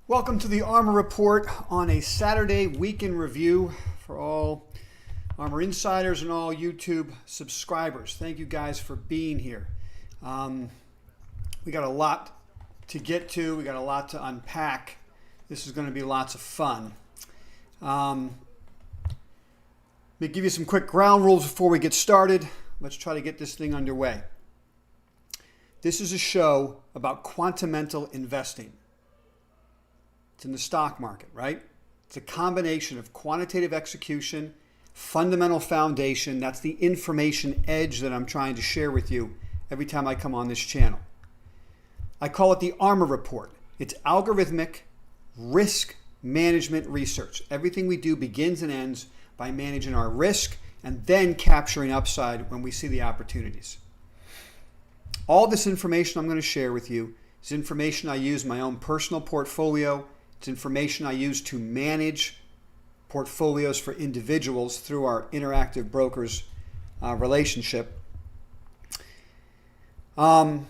Welcome to the ARMR Report on a Saturday week in review for all ARMR insiders and all YouTube subscribers. Thank you guys for being here. We got a lot to get to. We got a lot to unpack. This is going to be lots of fun. Let me give you some quick ground rules before we get started. Let's try to get this thing underway. This is a show about quantamental investing. It's in the stock market, right? It's a combination of quantitative execution, fundamental foundation. That's the information edge that I'm trying to share with you every time I come on this channel. I call it the ARMR Report. It's algorithmic risk management research. Everything we do begins and ends by managing our risk and then capturing upside when we see the opportunities. All this information I'm going to share with you is information I use in my own personal portfolio. It's information I use to manage portfolios for individuals through our Interactive Brokers relationship. I'm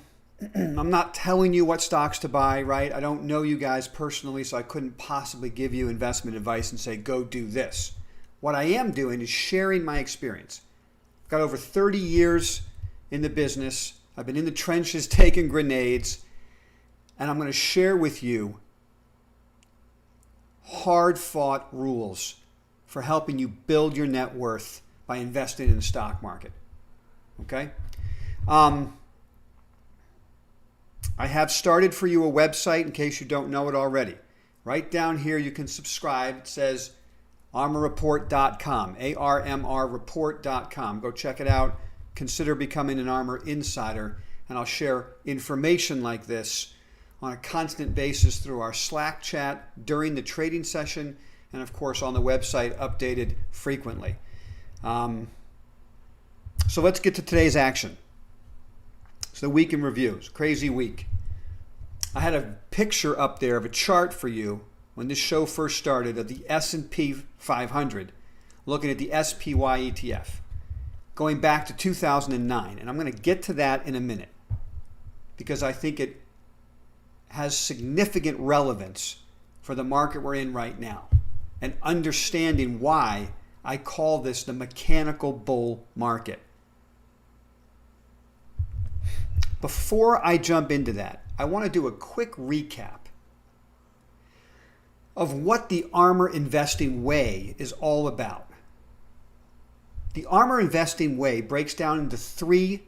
not telling you what stocks to buy, right? I don't know you guys personally, so I couldn't possibly give you investment advice and say, go do this. What I am doing is sharing my experience. I've got over 30 years in the business. I've been in the trenches taking grenades, and I'm going to share with you hard-fought rules for helping you build your net worth by investing in the stock market. Okay? I have started for you a website in case you don't know it already. Right down here you can subscribe. It says armrreport.com, ARMRreport.com. Go check it out. Consider becoming an ARMR insider, and I'll share information like this on a constant basis through our Slack chat during the trading session, and of course on the website, updated frequently. So let's get to today's action. It's the week in reviews, crazy week. I had a picture up there of a chart for you when this show first started of the S&P 500, looking at the SPY ETF, going back to 2009. And I'm going to get to that in a minute because I think it has significant relevance for the market we're in right now and understanding why I call this the mechanical bull market. Before I jump into that, I want to do a quick recap of what the ARMR Investing Way is all about. The ARMR Investing Way breaks down into 3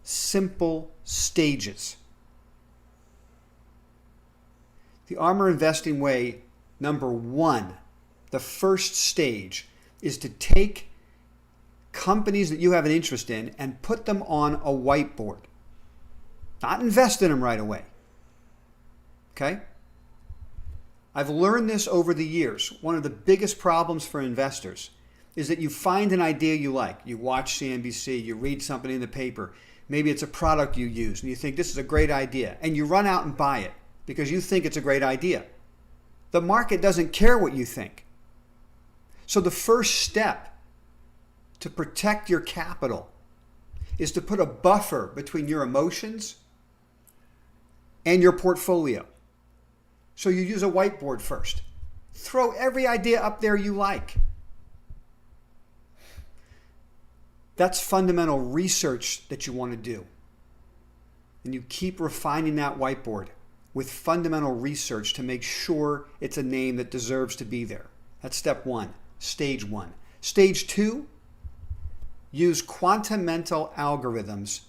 simple stages. The ARMR Investing Way, number 1, the first stage, is to take companies that you have an interest in and put them on a whiteboard. Not invest in them right away. Okay? I've learned this over the years. One of the biggest problems for investors is that you find an idea you like. You watch CNBC, you read something in the paper. Maybe it's a product you use and you think this is a great idea, and you run out and buy it because you think it's a great idea. The market doesn't care what you think. So the first step to protect your capital is to put a buffer between your emotions and your portfolio. So you use a whiteboard first. Throw every idea up there you like. That's fundamental research that you want to do. And you keep refining that whiteboard with fundamental research to make sure it's a name that deserves to be there. That's step 1, stage 1. Stage 2, use quantamental algorithms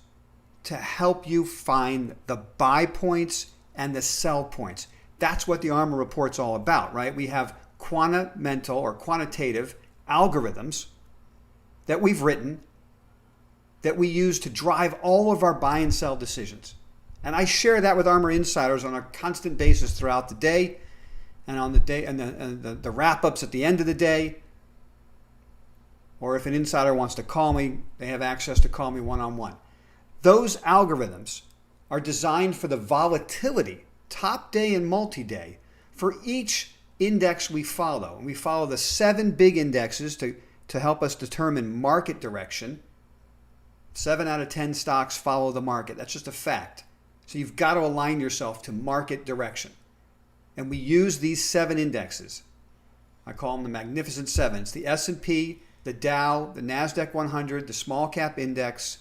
to help you find the buy points and the sell points. That's what the ARMR Report's all about, right? We have quantamental or quantitative algorithms that we've written that we use to drive all of our buy and sell decisions. And I share that with ARMR insiders on a constant basis throughout the day, and on the day and the wrap-ups at the end of the day. Or if an insider wants to call me, they have access to call me one-on-one. Those algorithms are designed for the volatility, top day and multi-day, for each index we follow. And we follow the 7 big indexes to help us determine market direction. 7 out of 10 stocks follow the market. That's just a fact. So you've got to align yourself to market direction. and we use these 7 indexes. I call them the Magnificent Seven. It's the S&P, the Dow, the NASDAQ 100, the Small Cap Index,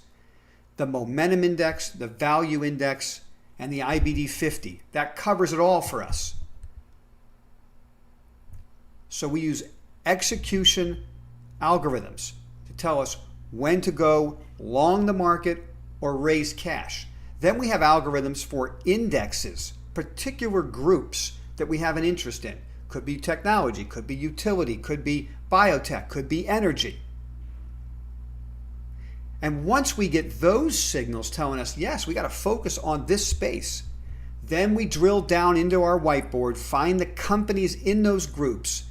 the Momentum Index, the Value Index, and the IBD 50. That covers it all for us. So we use execution algorithms to tell us when to go long the market or raise cash. Then we have algorithms for indexes, particular groups that we have an interest in. Could be technology, could be utility, could be biotech, could be energy. And once we get those signals telling us, yes, we got to focus on this space, then we drill down into our whiteboard, find the companies in those groups,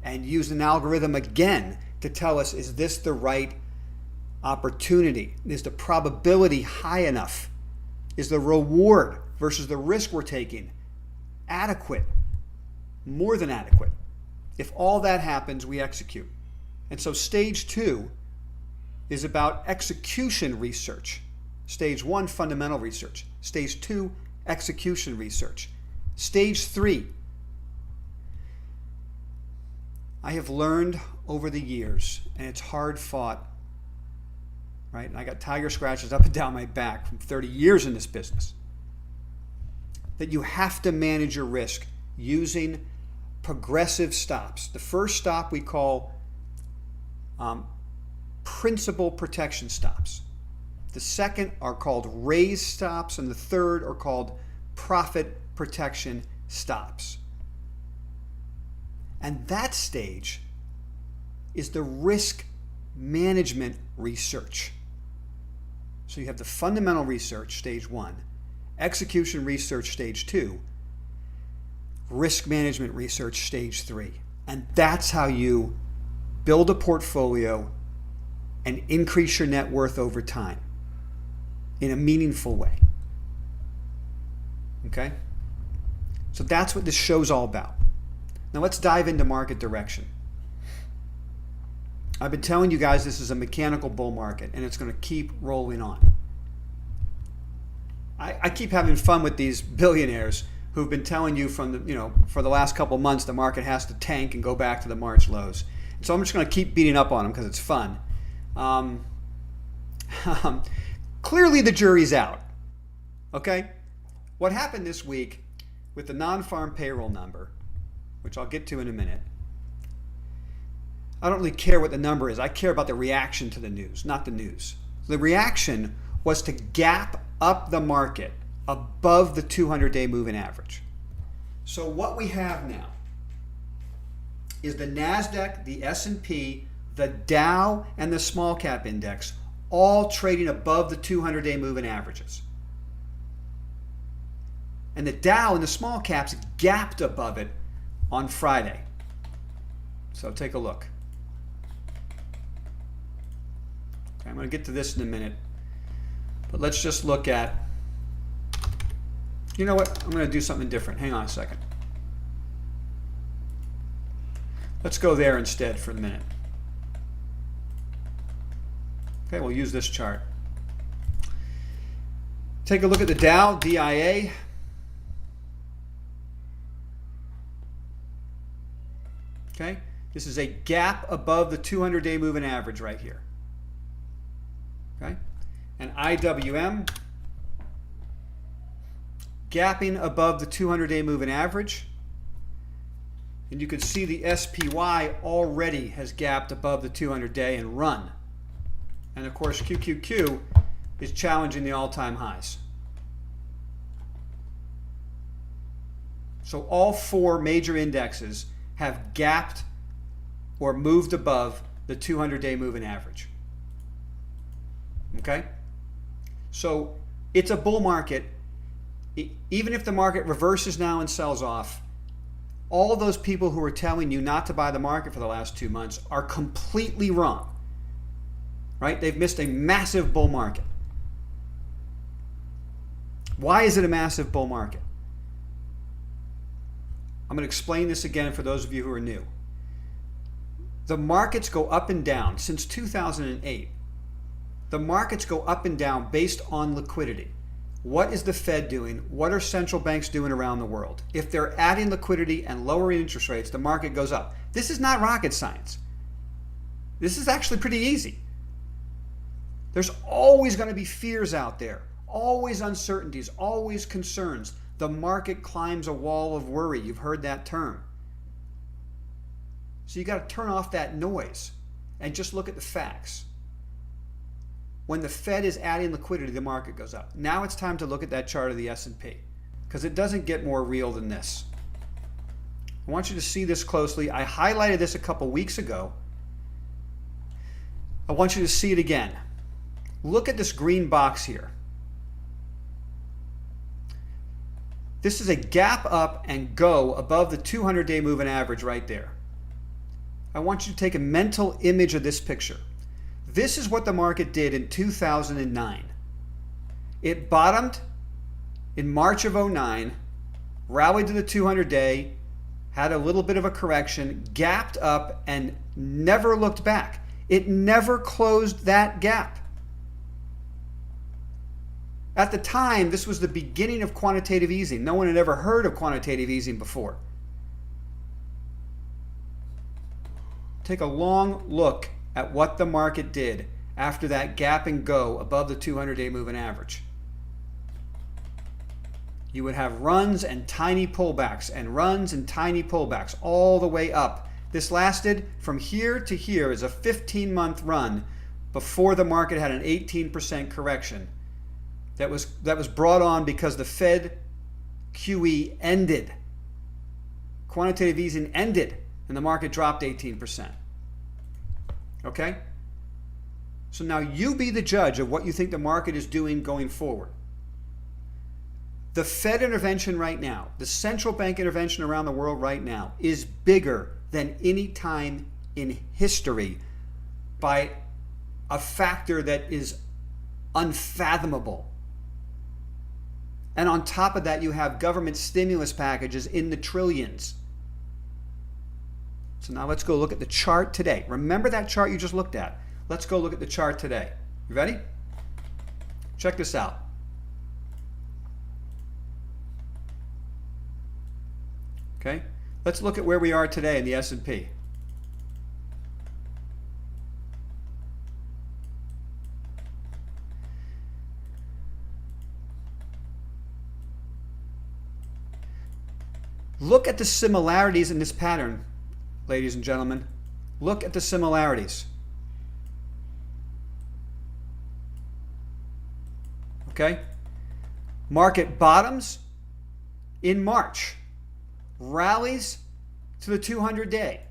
and use an algorithm again to tell us, is this the right opportunity? Is the probability high enough? Is the reward versus the risk we're taking adequate? More than adequate. If all that happens, we execute. And so stage 2 is about execution research. Stage 1, fundamental research. Stage 2, execution research. Stage 3, I have learned over the years, and it's hard fought, right? And I got tiger scratches up and down my back from 30 years in this business, that you have to manage your risk using progressive stops. The first stop we call principal protection stops. The second are called raise stops, and the third are called profit protection stops. And that stage is the risk management research. So you have the fundamental research, stage 1, execution research, stage 2, risk management research, stage 3. And that's how you build a portfolio and increase your net worth over time in a meaningful way. Okay? So that's what this show's all about. Now let's dive into market direction. I've been telling you guys this is a mechanical bull market, and it's going to keep rolling on. I keep having fun with these billionaires who've been telling you for the last couple of months the market has to tank and go back to the March lows. And so I'm just going to keep beating up on them because it's fun. Clearly the jury's out. Okay? What happened this week with the non-farm payroll number, which I'll get to in a minute, I don't really care what the number is. I care about the reaction to the news, not the news. The reaction was to gap up the market above the 200-day moving average. So what we have now is the NASDAQ, the S&P, the Dow, and the small cap index all trading above the 200-day moving averages. And the Dow and the small caps gapped above it on Friday. So take a look. Okay, I'm going to get to this in a minute. But let's just look at, you know what? I'm going to do something different. Hang on a second. Let's go there instead for a minute. Okay, we'll use this chart. Take a look at the Dow, DIA. Okay, this is a gap above the 200-day moving average right here. Okay, and IWM gapping above the 200-day moving average. And you can see the SPY already has gapped above the 200-day and run. And of course, QQQ is challenging the all-time highs. So all 4 major indexes have gapped or moved above the 200-day moving average. Okay? So it's a bull market. Even if the market reverses now and sells off, all those people who are telling you not to buy the market for the last 2 months are completely wrong. Right? They've missed a massive bull market. Why is it a massive bull market? I'm going to explain this again for those of you who are new. The markets go up and down since 2008. The markets go up and down based on liquidity. What is the Fed doing? What are central banks doing around the world? If they're adding liquidity and lowering interest rates, the market goes up. This is not rocket science. This is actually pretty easy. There's always going to be fears out there, always uncertainties, always concerns. The market climbs a wall of worry. You've heard that term. So you got to turn off that noise and just look at the facts. When the Fed is adding liquidity, the market goes up. Now it's time to look at that chart of the S&P, because it doesn't get more real than this. I want you to see this closely. I highlighted this a couple weeks ago. I want you to see it again. Look at this green box here. This is a gap up and go above the 200-day moving average right there. I want you to take a mental image of this picture. This is what the market did in 2009. It bottomed in March of 09, rallied to the 200-day, had a little bit of a correction, gapped up, and never looked back. It never closed that gap. At the time, this was the beginning of quantitative easing. No one had ever heard of quantitative easing before. Take a long look at what the market did after that gap and go above the 200-day moving average. You would have runs and tiny pullbacks and runs and tiny pullbacks all the way up. This lasted from here to here as a 15-month run before the market had an 18% correction. That was brought on because the Fed QE ended. Quantitative easing ended and the market dropped 18%. Okay? So now you be the judge of what you think the market is doing going forward. The Fed intervention right now, the central bank intervention around the world right now, is bigger than any time in history by a factor that is unfathomable. And on top of that, you have government stimulus packages in the trillions. So now let's go look at the chart today. Remember that chart you just looked at? Let's go look at the chart today. You ready? Check this out. Okay? Let's look at where we are today in the S&P. Look at the similarities in this pattern, ladies and gentlemen. Look at the similarities. Okay? Market bottoms in March, rallies to the 200-day.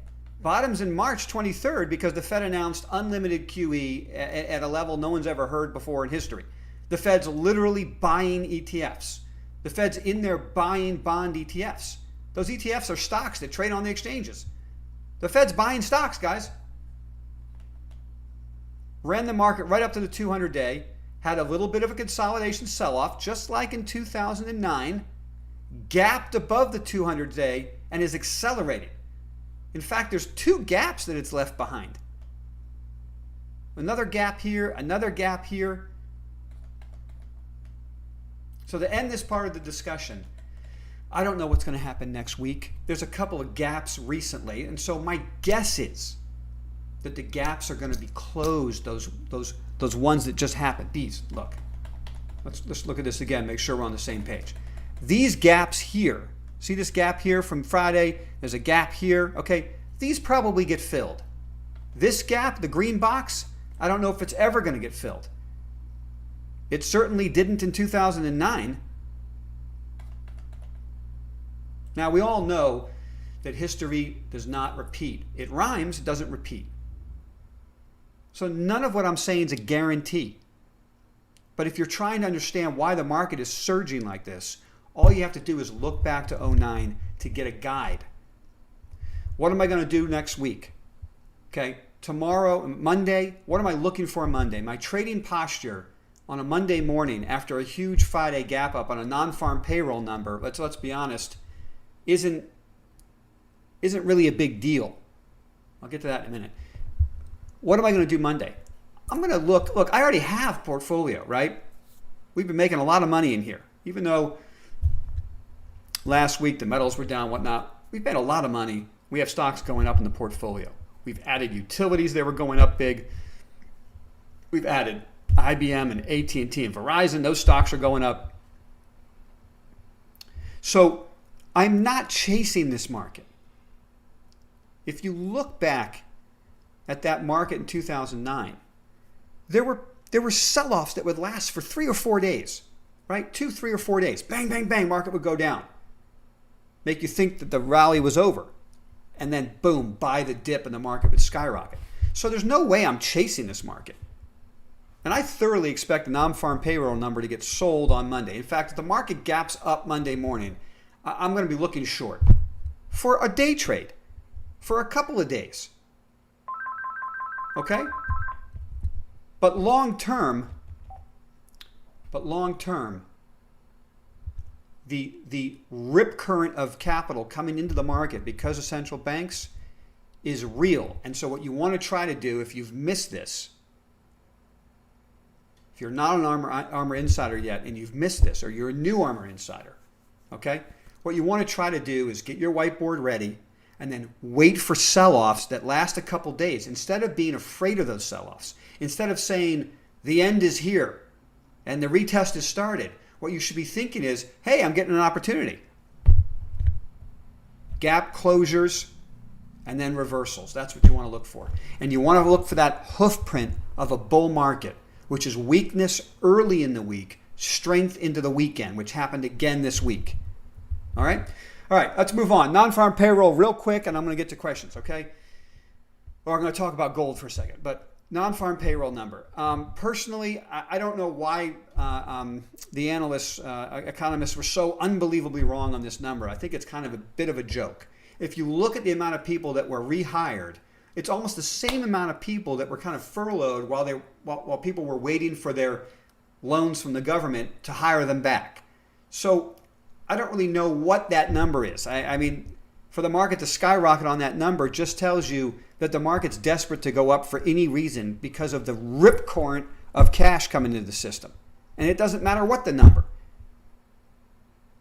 Bottoms in March 23rd because the Fed announced unlimited QE at a level no one's ever heard before in history. The Fed's literally buying ETFs. The Fed's in there buying bond ETFs. Those ETFs are stocks that trade on the exchanges. The Fed's buying stocks, guys. Ran the market right up to the 200-day, had a little bit of a consolidation sell-off, just like in 2009, gapped above the 200-day, and is accelerating. In fact, there's two gaps that it's left behind. Another gap here, another gap here. So to end this part of the discussion, I don't know what's going to happen next week. There's a couple of gaps recently, and so my guess is that the gaps are going to be closed, those ones that just happened. These, look. Let's look at this again, make sure we're on the same page. These gaps here, see this gap here from Friday? There's a gap here, okay? These probably get filled. This gap, the green box, I don't know if it's ever going to get filled. It certainly didn't in 2009. Now, we all know that history does not repeat. It rhymes, it doesn't repeat. So none of what I'm saying is a guarantee. But if you're trying to understand why the market is surging like this, all you have to do is look back to 2009 to get a guide. What am I going to do next week? Okay, tomorrow, Monday, what am I looking for Monday? My trading posture on a Monday morning after a huge Friday gap up on a non-farm payroll number, let's be honest, isn't really a big deal. I'll get to that in a minute. What am I going to do Monday? I'm going to look, I already have portfolio, right? We've been making a lot of money in here. Even though last week the metals were down, whatnot, we've made a lot of money. We have stocks going up in the portfolio. We've added utilities that were going up big. We've added IBM and AT&T and Verizon. Those stocks are going up. So I'm not chasing this market. If you look back at that market in 2009, there were sell-offs that would last for 3 or 4 days, right? 2, 3, or 4 days. Bang, bang, bang, market would go down. Make you think that the rally was over. And then, boom, buy the dip and the market would skyrocket. So there's no way I'm chasing this market. And I thoroughly expect the non-farm payroll number to get sold on Monday. In fact, if the market gaps up Monday morning, I'm going to be looking short for a day trade, for a couple of days. Okay? But long term, the rip current of capital coming into the market because of central banks is real. And so what you want to try to do, if you've missed this, if you're not an ARMR Insider yet and you've missed this, or you're a new ARMR Insider, okay? What you want to try to do is get your whiteboard ready and then wait for sell-offs that last a couple days. Instead of being afraid of those sell-offs, instead of saying the end is here and the retest has started, what you should be thinking is, hey, I'm getting an opportunity. Gap closures and then reversals. That's what you want to look for. And you want to look for that hoof print of a bull market, which is weakness early in the week, strength into the weekend, which happened again this week. All right? All right, let's move on. Non-farm payroll real quick, and I'm going to get to questions, okay? Or I'm going to talk about gold for a second. But non-farm payroll number. Personally, I don't know why the analysts, economists were so unbelievably wrong on this number. I think it's kind of a bit of a joke. If you look at the amount of people that were rehired, it's almost the same amount of people that were kind of furloughed while people were waiting for their loans from the government to hire them back. So I don't really know what that number is. I mean, for the market to skyrocket on that number just tells you that the market's desperate to go up for any reason because of the ripcorn of cash coming into the system. And it doesn't matter what the number.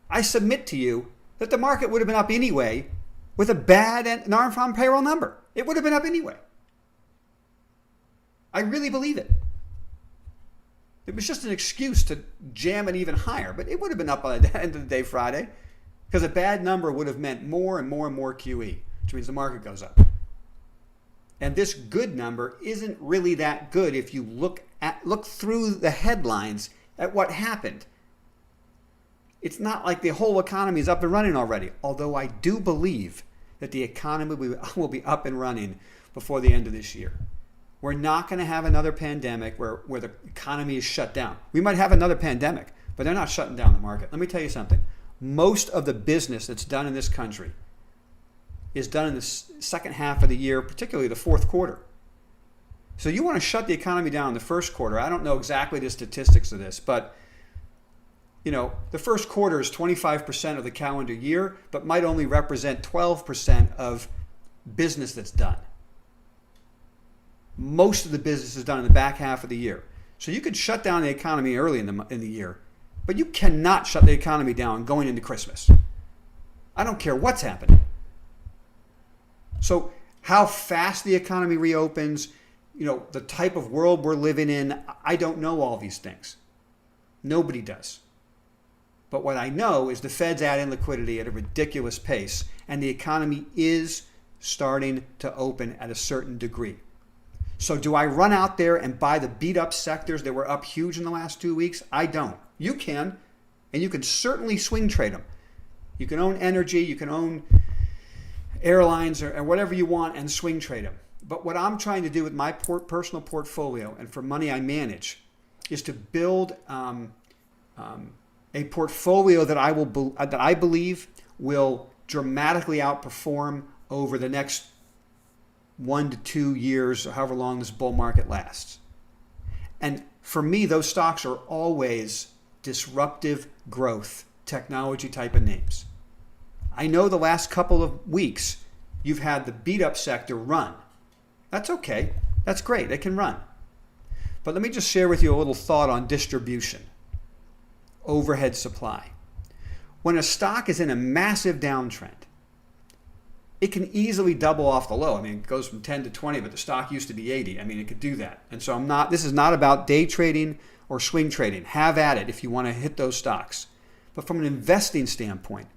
I submit to you that the market would have been up anyway with a bad non-farm payroll number. It would have been up anyway. I really believe it. It was just an excuse to jam it even higher, but it would have been up by the end of the day Friday because a bad number would have meant more and more and more QE, which means the market goes up. And this good number isn't really that good if you look through the headlines at what happened. It's not like the whole economy is up and running already, although I do believe that the economy will be up and running before the end of this year. We're not going to have another pandemic where the economy is shut down. We might have another pandemic, but they're not shutting down the market. Let me tell you something. Most of the business that's done in this country is done in the second half of the year, particularly the fourth quarter. So you want to shut the economy down in the first quarter. I don't know exactly the statistics of this, but you know, the first quarter is 25% of the calendar year, but might only represent 12% of business that's done. Most of the business is done in the back half of the year. So you could shut down the economy early in the year, but you cannot shut the economy down going into Christmas. I don't care what's happening. So how fast the economy reopens, you know, the type of world we're living in, I don't know all these things. Nobody does. But what I know is the Fed's adding liquidity at a ridiculous pace, and the economy is starting to open at a certain degree. So do I run out there and buy the beat up sectors that were up huge in the last 2 weeks? I don't. You can, and you can certainly swing trade them. You can own energy, you can own airlines or whatever you want and swing trade them. But what I'm trying to do with my personal portfolio and for money I manage is to build a portfolio that I believe will dramatically outperform over the next 1 to 2 years, or however long this bull market lasts. And for me, those stocks are always disruptive growth, technology type of names. I know the last couple of weeks you've had the beat up sector run. That's okay. That's great. It can run. But let me just share with you a little thought on distribution. overhead supply. When a stock is in a massive downtrend, it can easily double off the low. I mean, it goes from 10 to 20, but the stock used to be 80. I mean, it could do that. And so this is not about day trading or swing trading. Have at it if you want to hit those stocks. But from an investing standpoint,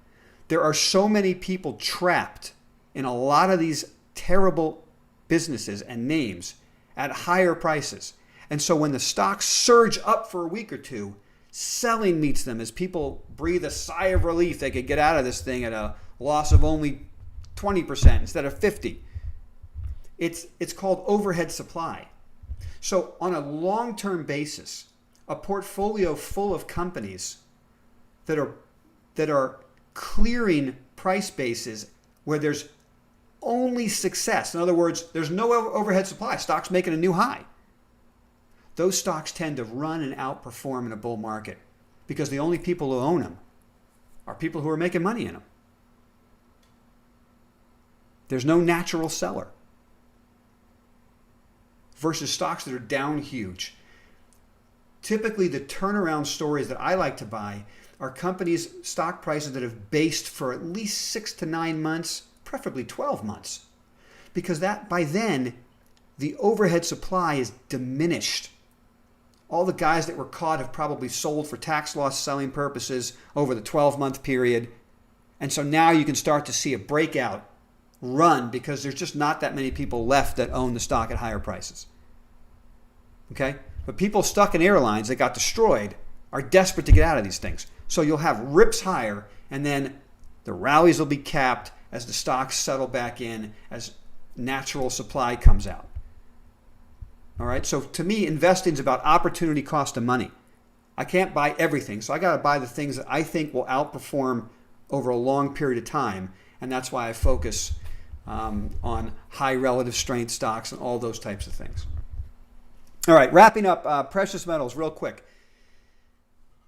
there are so many people trapped in a lot of these terrible businesses and names at higher prices. And so when the stocks surge up for a week or two, selling meets them as people breathe a sigh of relief. They could get out of this thing at a loss of only 20% instead of 50%. It's called overhead supply. So on a long-term basis, a portfolio full of companies that are clearing price bases where there's only success. In other words, there's no overhead supply. Stock's making a new high. Those stocks tend to run and outperform in a bull market because the only people who own them are people who are making money in them. There's no natural seller versus stocks that are down huge. Typically, the turnaround stories that I like to buy are companies' stock prices that have based for at least 6 to 9 months, preferably 12 months, because that by then the overhead supply is diminished. All the guys that were caught have probably sold for tax loss selling purposes over the 12-month period. And so now you can start to see a breakout run because there's just not that many people left that own the stock at higher prices. Okay? But people stuck in airlines that got destroyed are desperate to get out of these things. So you'll have rips higher, and then the rallies will be capped as the stocks settle back in, as natural supply comes out. All right, so to me, investing is about opportunity cost of money. I can't buy everything, so I got to buy the things that I think will outperform over a long period of time, and that's why I focus on high relative strength stocks and all those types of things. All right, wrapping up precious metals real quick.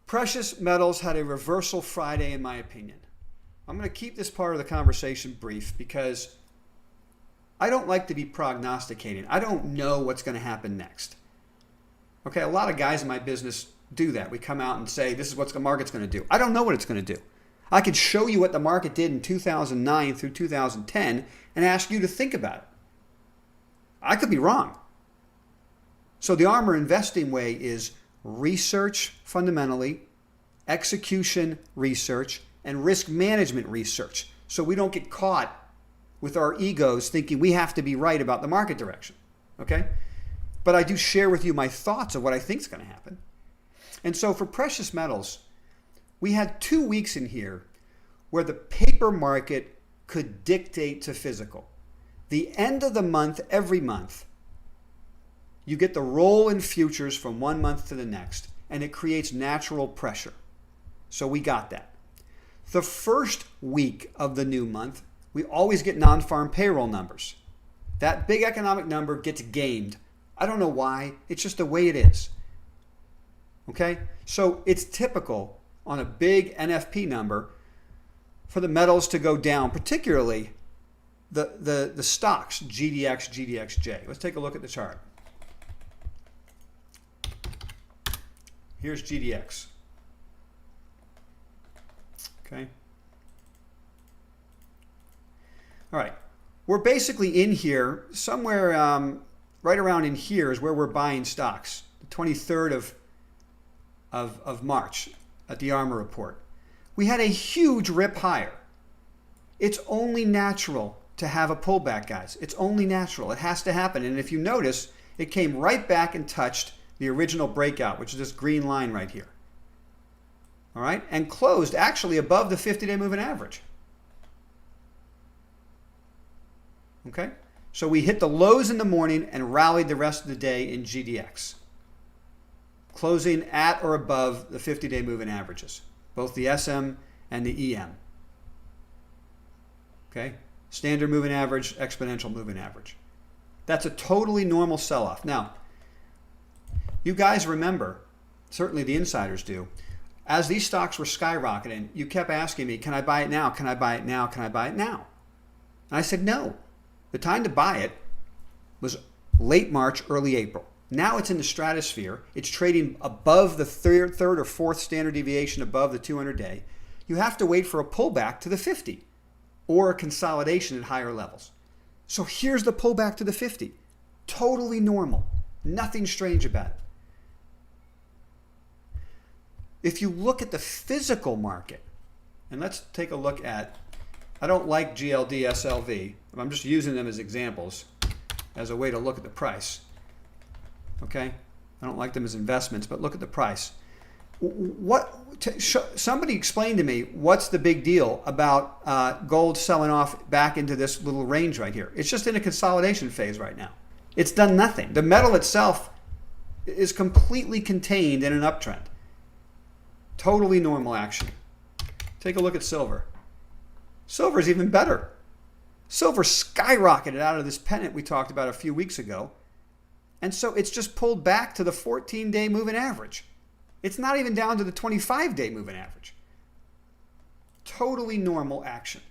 Precious metals had a reversal Friday, in my opinion. I'm going to keep this part of the conversation brief because I don't like to be prognosticating. I don't know what's going to happen next. Okay, a lot of guys in my business do that. We come out and say, this is what the market's going to do. I don't know what it's going to do. I could show you what the market did in 2009 through 2010 and ask you to think about it. I could be wrong. So the ARMR Investing Way is research fundamentally, execution research, and risk management research. So we don't get caught with our egos thinking we have to be right about the market direction. Okay? But I do share with you my thoughts of what I think is going to happen. And so for precious metals, we had 2 weeks in here where the paper market could dictate to physical. The end of the month, every month, you get the roll in futures from one month to the next, and it creates natural pressure. So we got that. The first week of the new month, we always get non-farm payroll numbers. That big economic number gets gamed. I don't know why. It's just the way it is. Okay? So it's typical on a big NFP number for the metals to go down, particularly the stocks, GDX, GDXJ. Let's take a look at the chart. Here's GDX. Okay. All right. We're basically in here, somewhere right around in here is where we're buying stocks. The 23rd of March at the ARMR report. We had a huge rip higher. It's only natural to have a pullback, guys. It's only natural. It has to happen. And if you notice, it came right back and touched the original breakout, which is this green line right here. All right? And closed actually above the 50-day moving average. Okay? So we hit the lows in the morning and rallied the rest of the day in GDX, closing at or above the 50-day moving averages, both the SM and the EM. Okay? Standard moving average, exponential moving average. That's a totally normal sell-off. Now, you guys remember, certainly the insiders do, as these stocks were skyrocketing, you kept asking me, can I buy it now? Can I buy it now? Can I buy it now? And I said, no. The time to buy it was late March, early April. Now it's in the stratosphere. It's trading above the third or fourth standard deviation above the 200-day. You have to wait for a pullback to the 50 or a consolidation at higher levels. So here's the pullback to the 50. Totally normal. Nothing strange about it. If you look at the physical market, and let's take a look at, I don't like GLD, SLV. I'm just using them as examples as a way to look at the price. Okay? I don't like them as investments, but look at the price. Somebody explain to me what's the big deal about gold selling off back into this little range right here. It's just in a consolidation phase right now. It's done nothing. The metal itself is completely contained in an uptrend. Totally normal action. Take a look at silver. Silver is even better. Silver skyrocketed out of this pennant we talked about a few weeks ago. And so it's just pulled back to the 14-day moving average. It's not even down to the 25-day moving average. Totally normal action.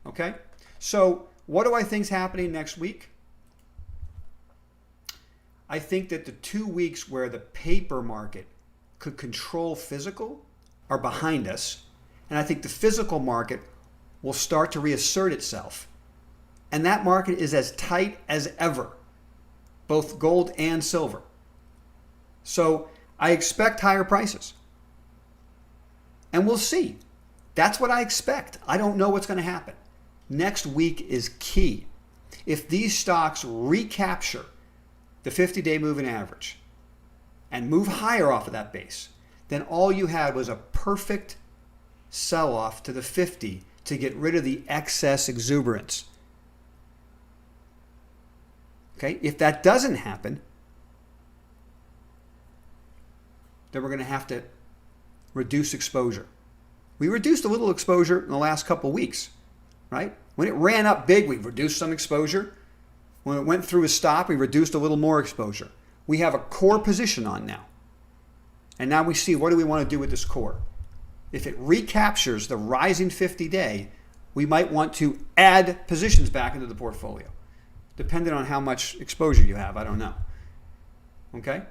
Okay? So what do I think is happening next week? I think that the 2 weeks where the paper market could control physical are behind us. And I think the physical market will start to reassert itself. And that market is as tight as ever, both gold and silver. So I expect higher prices. And we'll see. That's what I expect. I don't know what's going to happen. Next week is key. If these stocks recapture the 50-day moving average and move higher off of that base, then all you had was a perfect sell-off to the 50 to get rid of the excess exuberance. Okay, if that doesn't happen, then we're going to have to reduce exposure. We reduced a little exposure in the last couple weeks, right? When it ran up big, we reduced some exposure. When it went through a stop, we reduced a little more exposure. We have a core position on now. And now we see, what do we want to do with this core? If it recaptures the rising 50-day, we might want to add positions back into the portfolio, depending on how much exposure you have. I don't know. Okay?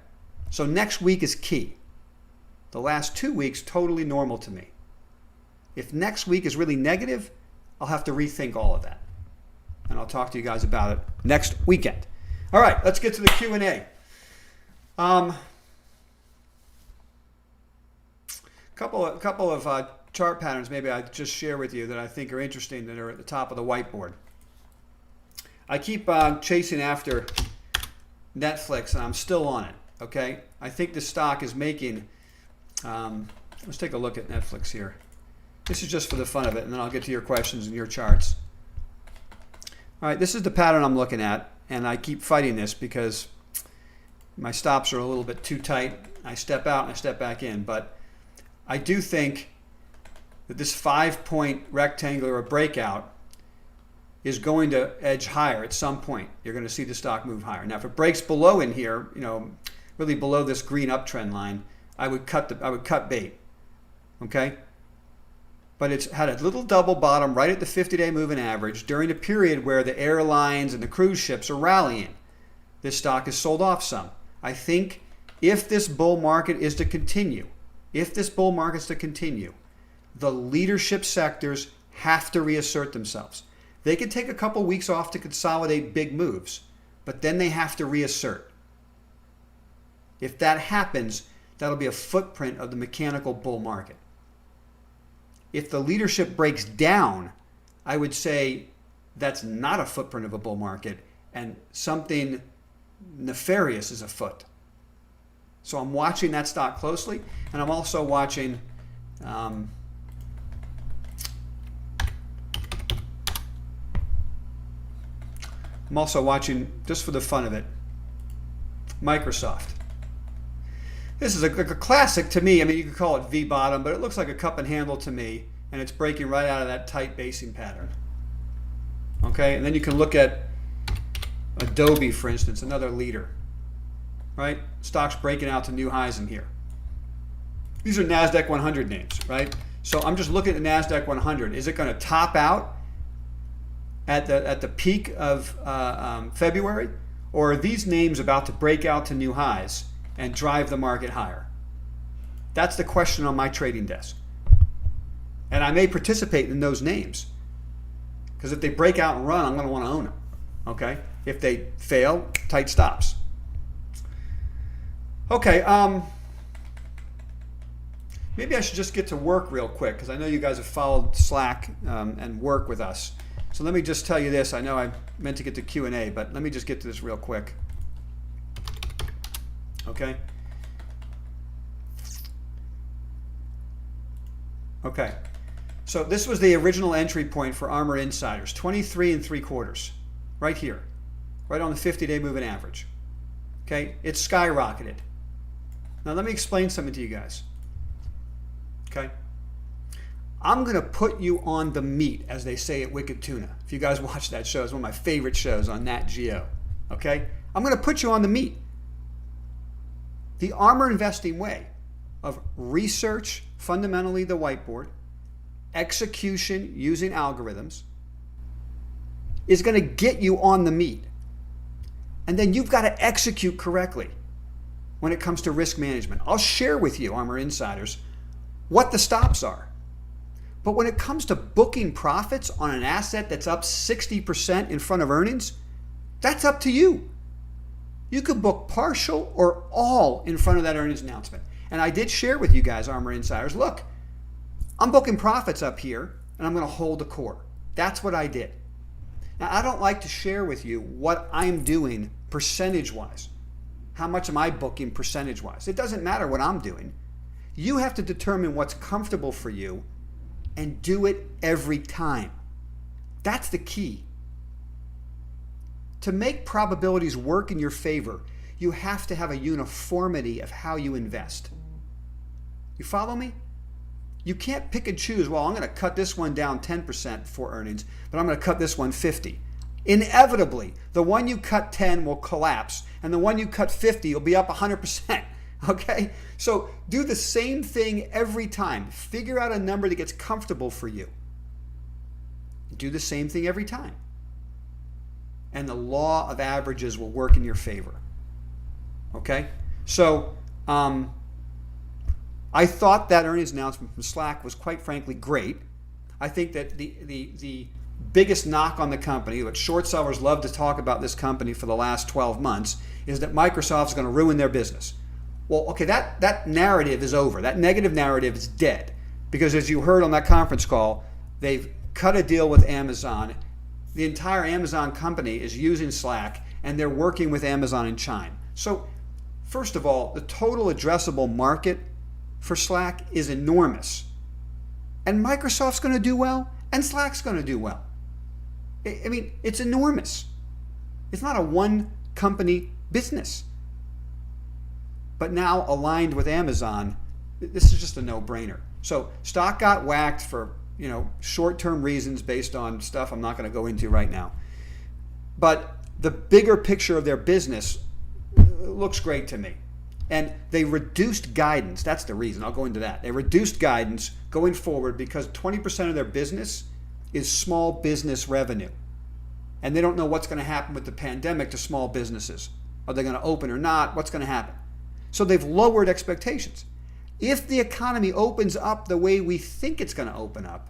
So next week is key. The last 2 weeks, totally normal to me. If next week is really negative, I'll have to rethink all of that. And I'll talk to you guys about it next weekend. All right, let's get to the Q&A. Couple of chart patterns maybe I just share with you that I think are interesting that are at the top of the whiteboard. I keep chasing after Netflix, and I'm still on it. Okay, I think the stock is making. Let's take a look at Netflix here. This is just for the fun of it, and then I'll get to your questions and your charts. All right, this is the pattern I'm looking at, and I keep fighting this because my stops are a little bit too tight. I step out and I step back in, but I do think that this 5-point rectangular breakout is going to edge higher at some point. You're going to see the stock move higher. Now, if it breaks below in here, really below this green uptrend line, I would cut bait. Okay? But it's had a little double bottom right at the 50-day moving average during a period where the airlines and the cruise ships are rallying. This stock is sold off some. I think if this bull market is to continue, the leadership sectors have to reassert themselves. They can take a couple weeks off to consolidate big moves, but then they have to reassert. If that happens, that'll be a footprint of the mechanical bull market. If the leadership breaks down, I would say that's not a footprint of a bull market and something nefarious is afoot. So I'm watching that stock closely, and I'm also watching I'm also watching, just for the fun of it, Microsoft. This is a classic to me. I mean, you could call it V-bottom, but it looks like a cup and handle to me, and it's breaking right out of that tight basing pattern. Okay, and then you can look at Adobe, for instance, another leader. Right? Stocks breaking out to new highs in here. These are NASDAQ 100 names, right? So I'm just looking at the NASDAQ 100. Is it going to top out at the peak of February, Or are these names about to break out to new highs and drive the market higher? That's the question on my trading desk. And I may participate in those names, because if they break out and run, I'm going to want to own them. Okay? If they fail, tight stops. Okay, maybe I should just get to work real quick, because I know you guys have followed Slack and work with us. So let me just tell you this. I know I meant to get to Q&A, but let me just get to this real quick. Okay? Okay. So this was the original entry point for ARMR Insiders, 23 3/4, right here, right on the 50-day moving average. Okay? It's skyrocketed. Now let me explain something to you guys. Okay? I'm going to put you on the meat, as they say at Wicked Tuna. If you guys watch that show, it's one of my favorite shows on Nat Geo. Okay? I'm going to put you on the meat. The ARMR Investing Way of research, fundamentally the whiteboard, execution using algorithms, is going to get you on the meat. And then you've got to execute correctly when it comes to risk management. I'll share with you, ARMR Insiders, what the stops are. But when it comes to booking profits on an asset that's up 60% in front of earnings, that's up to you. You could book partial or all in front of that earnings announcement. And I did share with you guys, ARMR Insiders, look, I'm booking profits up here and I'm going to hold the core. That's what I did. Now, I don't like to share with you what I'm doing percentage-wise. How much am I booking percentage-wise? It doesn't matter what I'm doing. You have to determine what's comfortable for you and do it every time. That's the key. To make probabilities work in your favor, you have to have a uniformity of how you invest. You follow me? You can't pick and choose, well, I'm going to cut this one down 10% before earnings, but I'm going to cut this one 50. Inevitably, the one you cut 10 will collapse, and the one you cut 50 will be up 100%. Okay? So do the same thing every time. Figure out a number that gets comfortable for you. Do the same thing every time. And the law of averages will work in your favor. Okay? So, I thought that earnings announcement from Slack was quite frankly great. I think that the biggest knock on the company, what short sellers love to talk about this company for the last 12 months, is that Microsoft's going to ruin their business. Well, okay, that narrative is over. That negative narrative is dead. Because as you heard on that conference call, they've cut a deal with Amazon. The entire Amazon company is using Slack, and they're working with Amazon and Chime. So, first of all, the total addressable market for Slack is enormous. And Microsoft's going to do well, and Slack's going to do well. I mean, it's enormous. It's not a one-company business. But now, aligned with Amazon, this is just a no-brainer. So, stock got whacked for, short-term reasons based on stuff I'm not going to go into right now. But the bigger picture of their business looks great to me. And they reduced guidance. That's the reason. I'll go into that. They reduced guidance going forward because 20% of their business is small business revenue. And they don't know what's going to happen with the pandemic to small businesses. Are they going to open or not? What's going to happen? So they've lowered expectations. If the economy opens up the way we think it's going to open up,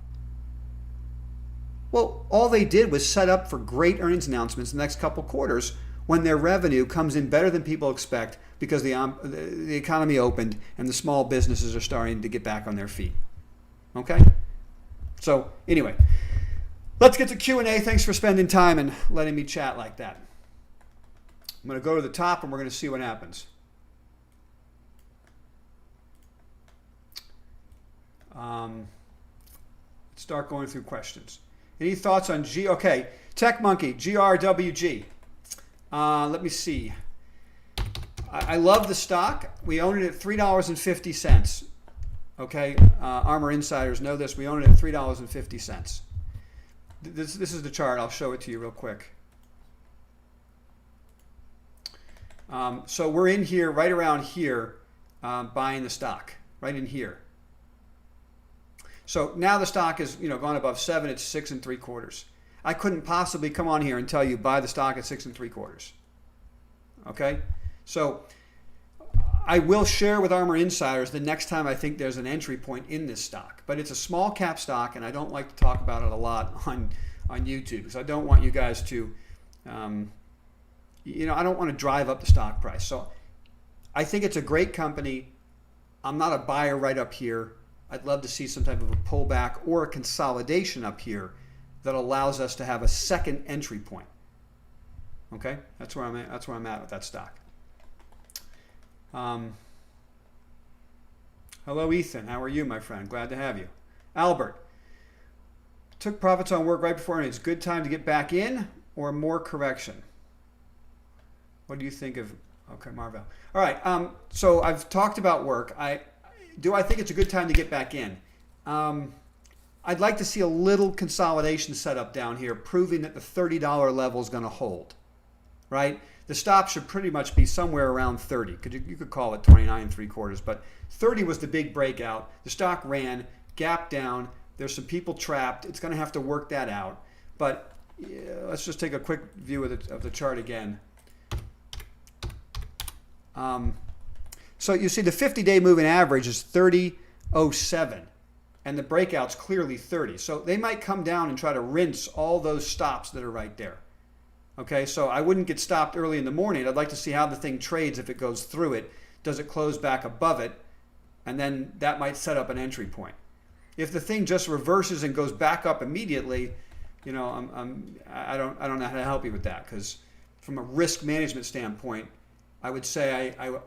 well, all they did was set up for great earnings announcements in the next couple quarters when their revenue comes in better than people expect because the economy opened and the small businesses are starting to get back on their feet. Okay? So anyway, let's get to Q&A. Thanks for spending time and letting me chat like that. I'm going to go to the top and we're going to see what happens. Start going through questions. Any thoughts on Okay, Tech Monkey, GRWG. Let me see. I love the stock. We own it at $3.50. Okay, ARMR Insiders know this. We own it at $3.50. This is the chart. I'll show it to you real quick. So we're in here, right around here, buying the stock, right in here. So now the stock is, gone above 7. It's 6 3/4. I couldn't possibly come on here and tell you buy the stock at 6 3/4. okay? So I will share with ARMR Insiders the next time I think there's an entry point in this stock. But it's a small cap stock, and I don't like to talk about it a lot on YouTube because I don't want you guys to, I don't want to drive up the stock price. So I think it's a great company. I'm not a buyer right up here. I'd love to see some type of a pullback or a consolidation up here that allows us to have a second entry point. Okay, that's where I'm at. That's where I'm at with that stock. Hello, Ethan. How are you, my friend? Glad to have you. Albert, took profits on work right before, and it's a good time to get back in or more correction. What do you think of? Okay, Marvel. All right. So I've talked about work. I think it's a good time to get back in. I'd like to see a little consolidation set up down here, proving that the $30 level is going to hold. Right? The stop should pretty much be somewhere around 30. You could call it 29 3/4, but 30 was the big breakout. The stock ran, gapped down. There's some people trapped. It's going to have to work that out. But let's just take a quick view of the chart again. So you see the 50-day moving average is 30.07, and the breakout's clearly 30. So they might come down and try to rinse all those stops that are right there. Okay, so I wouldn't get stopped early in the morning. I'd like to see how the thing trades if it goes through it. Does it close back above it? And then that might set up an entry point. If the thing just reverses and goes back up immediately, I don't know how to help you with that, because from a risk management standpoint, I would say I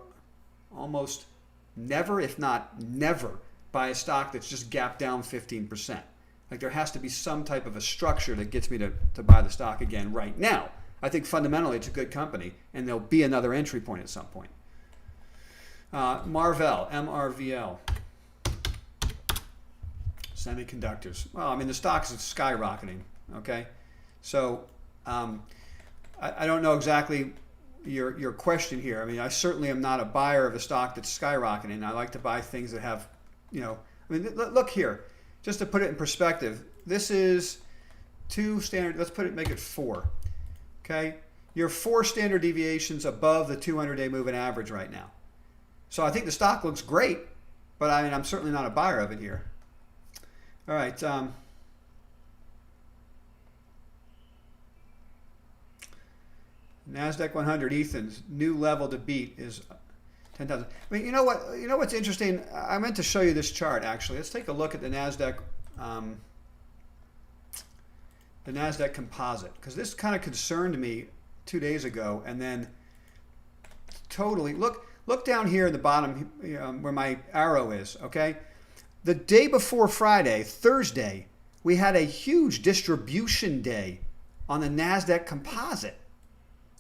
almost never, if not never, buy a stock that's just gapped down 15%. Like there has to be some type of a structure that gets me to buy the stock again right now. I think fundamentally it's a good company, and there'll be another entry point at some point. Marvell, MRVL. Semiconductors. Well, I mean, the stock's skyrocketing, okay? So I don't know exactly your question here. I mean, I certainly am not a buyer of a stock that's skyrocketing. I like to buy things that have, look here. Just to put it in perspective, this is 2 standard, make it 4. Okay? You're 4 standard deviations above the 200-day moving average right now. So I think the stock looks great, but I mean, I'm certainly not a buyer of it here. All right. NASDAQ 100, Ethan's new level to beat is 10,000. I mean, you know what's interesting? I meant to show you this chart, actually. Let's take a look at the NASDAQ composite, because this kind of concerned me 2 days ago, and then totally, look down here at the bottom where my arrow is, okay? The day before Friday, Thursday, we had a huge distribution day on the NASDAQ composite,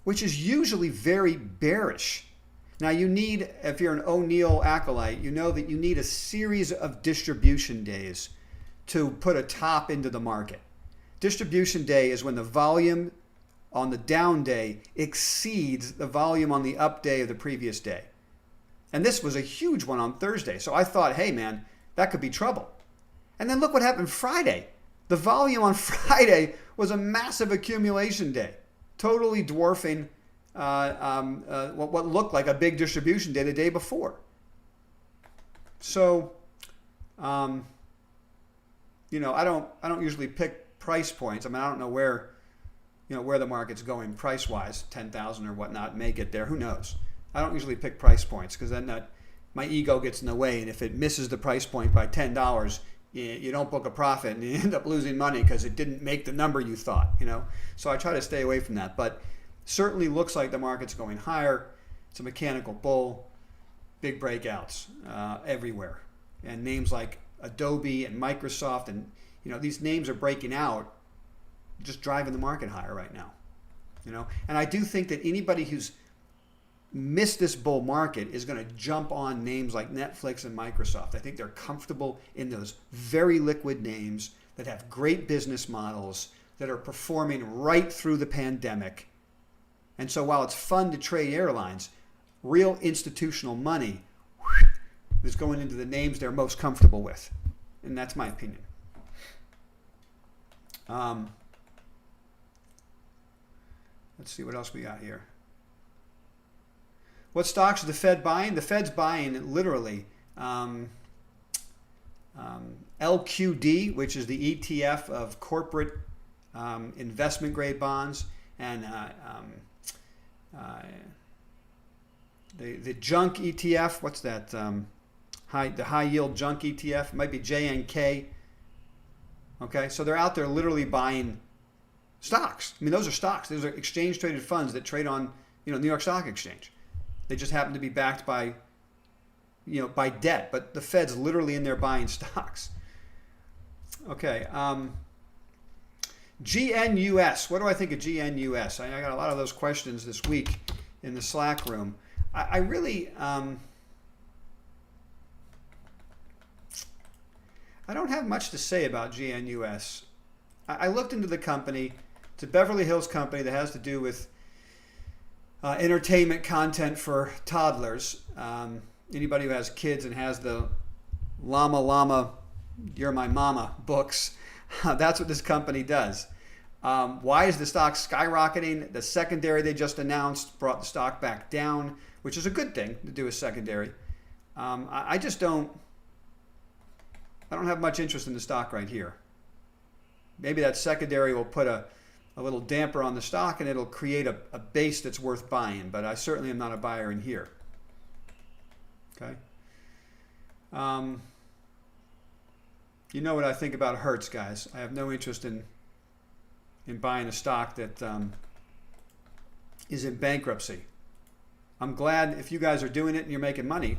which is usually very bearish. Now you need, if you're an O'Neill acolyte, you know that you need a series of distribution days to put a top into the market. Distribution day is when the volume on the down day exceeds the volume on the up day of the previous day. And this was a huge one on Thursday. So I thought, hey man, that could be trouble. And then look what happened Friday. The volume on Friday was a massive accumulation day, totally dwarfing what looked like a big distribution day the day before. So, I don't usually pick price points. I mean, I don't know where the market's going price-wise, 10,000 or whatnot, may get there. Who knows? I don't usually pick price points because then my ego gets in the way, and if it misses the price point by $10, you don't book a profit and you end up losing money because it didn't make the number you thought. So I try to stay away from that. But certainly looks like the market's going higher. It's a mechanical bull, big breakouts everywhere, and names like Adobe and Microsoft, and these names are breaking out, just driving the market higher right now. And I do think that anybody who's missed this bull market is going to jump on names like Netflix and Microsoft. I think they're comfortable in those very liquid names that have great business models that are performing right through the pandemic. And so while it's fun to trade airlines, real institutional money is going into the names they're most comfortable with. And that's my opinion. Let's see what else we got here. What stocks is the Fed buying? The Fed's buying literally LQD, which is the ETF of corporate investment grade bonds, and the junk ETF. What's that? The high yield junk ETF. It might be JNK. Okay, so they're out there literally buying stocks. I mean, those are stocks. Those are exchange traded funds that trade on, New York Stock Exchange. They just happen to be backed by, by debt. But the Fed's literally in there buying stocks. Okay. GNUS. What do I think of GNUS? I got a lot of those questions this week in the Slack room. I really, I don't have much to say about GNUS. I looked into the company. It's a Beverly Hills company that has to do with entertainment content for toddlers. Anybody who has kids and has the Llama, You're My Mama books, that's what this company does. Why is the stock skyrocketing? The secondary they just announced brought the stock back down, which is a good thing to do a secondary. I don't have much interest in the stock right here. Maybe that secondary will put a little damper on the stock and it'll create a base that's worth buying, but I certainly am not a buyer in here. Okay. You know what I think about Hertz, guys. I have no interest in buying a stock that is in bankruptcy. I'm glad if you guys are doing it and you're making money,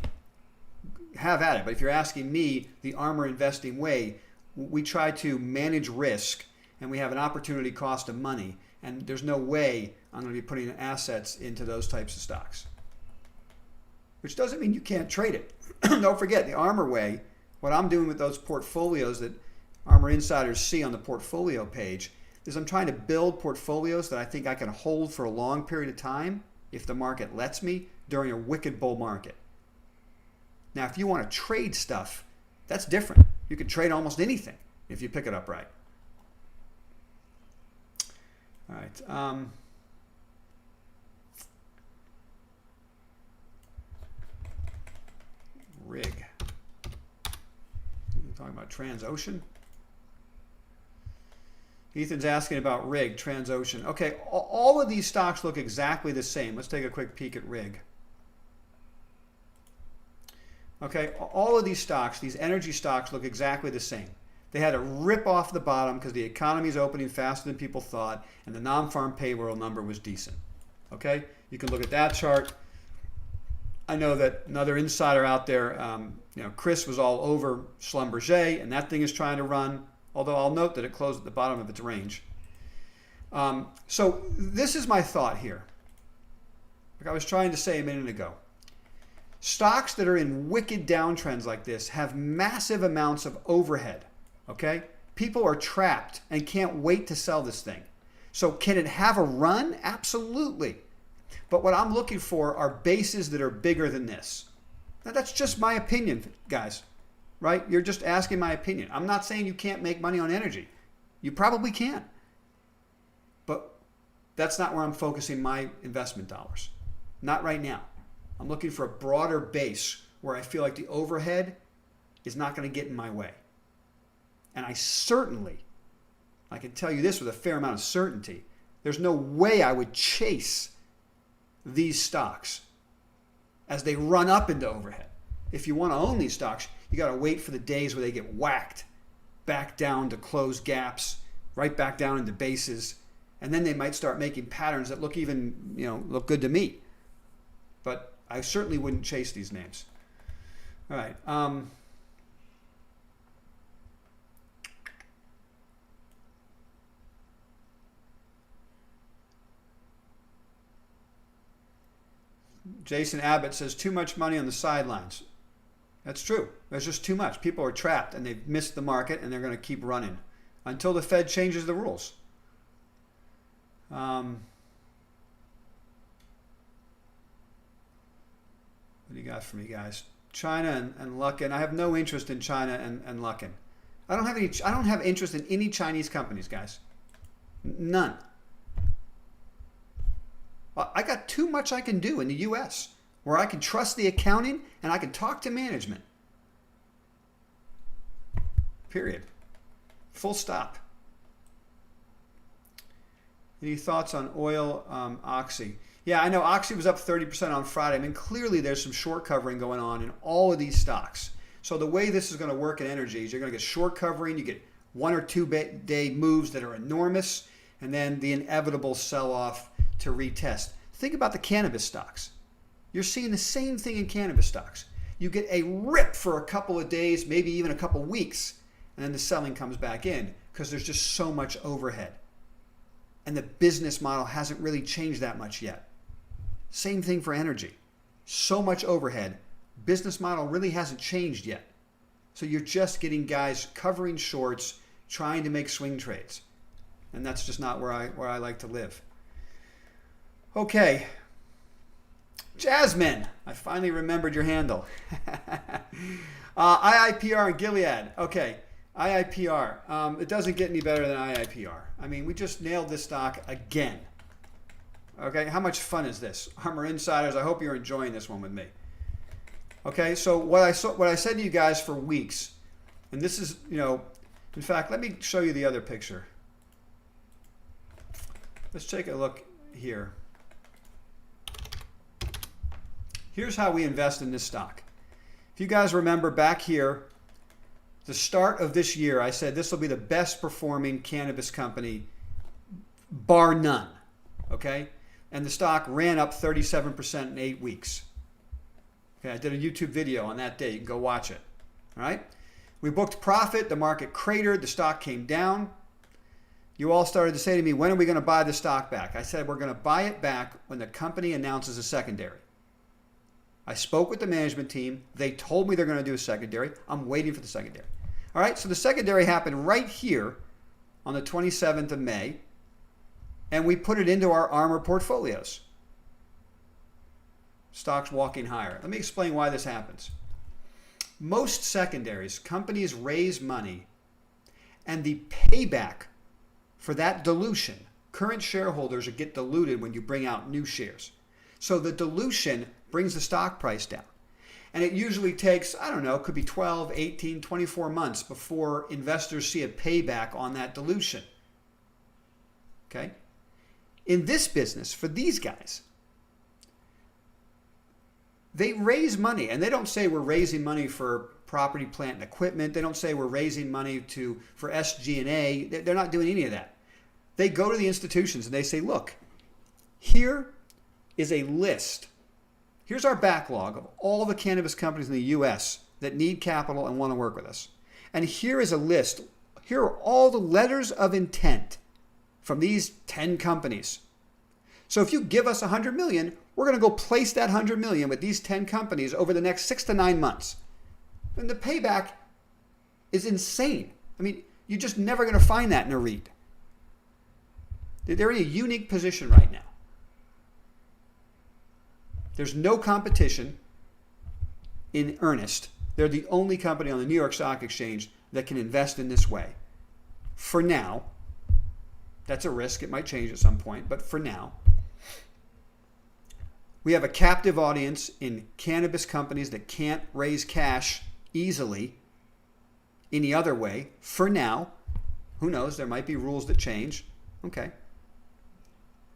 have at it. But if you're asking me, the ARMR Investing Way, we try to manage risk and we have an opportunity cost of money. And there's no way I'm going to be putting assets into those types of stocks. Which doesn't mean you can't trade it. Don't forget, the ARMR Way, what I'm doing with those portfolios that ARMR insiders see on the portfolio page is I'm trying to build portfolios that I think I can hold for a long period of time if the market lets me during a wicked bull market. Now, if you want to trade stuff, that's different. You can trade almost anything if you pick it up right. All right. Rig. We're talking about Transocean. Ethan's asking about Rig, Transocean. Okay, all of these stocks look exactly the same. Let's take a quick peek at Rig. Okay, all of these stocks, these energy stocks, look exactly the same. They had to rip off the bottom because the economy is opening faster than people thought, and the non-farm payroll number was decent. Okay, you can look at that chart. I know that another insider out there, Chris was all over Schlumberger, and that thing is trying to run. Although I'll note that it closed at the bottom of its range. So this is my thought here. Like I was trying to say a minute ago. Stocks that are in wicked downtrends like this have massive amounts of overhead. Okay? People are trapped and can't wait to sell this thing. So can it have a run? Absolutely. But what I'm looking for are bases that are bigger than this. Now that's just my opinion, guys. Right? You're just asking my opinion. I'm not saying you can't make money on energy. You probably can. But that's not where I'm focusing my investment dollars. Not right now. I'm looking for a broader base where I feel like the overhead is not going to get in my way. And I can tell you this with a fair amount of certainty, there's no way I would chase these stocks as they run up into overhead. If you want to own these stocks, you got to wait for the days where they get whacked back down to close gaps, right back down into bases, and then they might start making patterns that look even, look good to me. But I certainly wouldn't chase these names. All right. Jason Abbott says too much money on the sidelines. That's true. There's just too much. People are trapped and they've missed the market and they're going to keep running until the Fed changes the rules. What do you got for me, guys? China and Luckin. I have no interest in China and Luckin. I don't have interest in any Chinese companies, guys. None. I got too much I can do in the U.S. where where I can trust the accounting and I can talk to management. Period. Full stop. Any thoughts on oil, Oxy? Yeah, I know Oxy was up 30% on Friday. I mean, clearly there's some short covering going on in all of these stocks. So the way this is going to work in energy is you're going to get short covering, you get 1 or 2 day moves that are enormous, and then the inevitable sell-off to retest. Think about the cannabis stocks. You're seeing the same thing in cannabis stocks. You get a rip for a couple of days, maybe even a couple of weeks, and then the selling comes back in because there's just so much overhead. And the business model hasn't really changed that much yet. Same thing for energy. So much overhead. Business model really hasn't changed yet. So you're just getting guys covering shorts, trying to make swing trades. And that's just not where I like to live. Okay. Jasmine, I finally remembered your handle. IIPR and Gilead. Okay. IIPR. It doesn't get any better than IIPR. I mean, we just nailed this stock again. Okay, how much fun is this? ARMR Insiders, I hope you're enjoying this one with me. Okay, so what I said to you guys for weeks, and this is, in fact, let me show you the other picture. Let's take a look here. Here's how we invest in this stock. If you guys remember back here, the start of this year, I said this will be the best performing cannabis company, bar none. Okay? And the stock ran up 37% in 8 weeks. Okay, I did a YouTube video on that day. You can go watch it. All right? We booked profit. The market cratered. The stock came down. You all started to say to me, when are we going to buy the stock back? I said, we're going to buy it back when the company announces a secondary. I spoke with the management team. They told me they're going to do a secondary. I'm waiting for the secondary. All right, so the secondary happened right here on the 27th of May, and we put it into our ARMR portfolios. Stocks walking higher. Let me explain why this happens. Most secondaries, companies raise money, and the payback for that dilution, current shareholders get diluted when you bring out new shares. So the dilution brings the stock price down. And it usually takes, I don't know, it could be 12, 18, 24 months before investors see a payback on that dilution. Okay? In this business, for these guys, they raise money, and they don't say we're raising money for property, plant, and equipment. They don't say we're raising money for SG&A. They're not doing any of that. They go to the institutions and they say, look, here is a list. Here's our backlog of all the cannabis companies in the U.S. that need capital and want to work with us. And here is a list. Here are all the letters of intent from these 10 companies. So if you give us $100 million, we're going to go place that $100 million with these 10 companies over the next 6 to 9 months. And the payback is insane. I mean, you're just never going to find that in a REIT. They're in a unique position right now. There's no competition in earnest. They're the only company on the New York Stock Exchange that can invest in this way. For now, that's a risk. It might change at some point, but for now, we have a captive audience in cannabis companies that can't raise cash easily any other way. For now, who knows? There might be rules that change. Okay.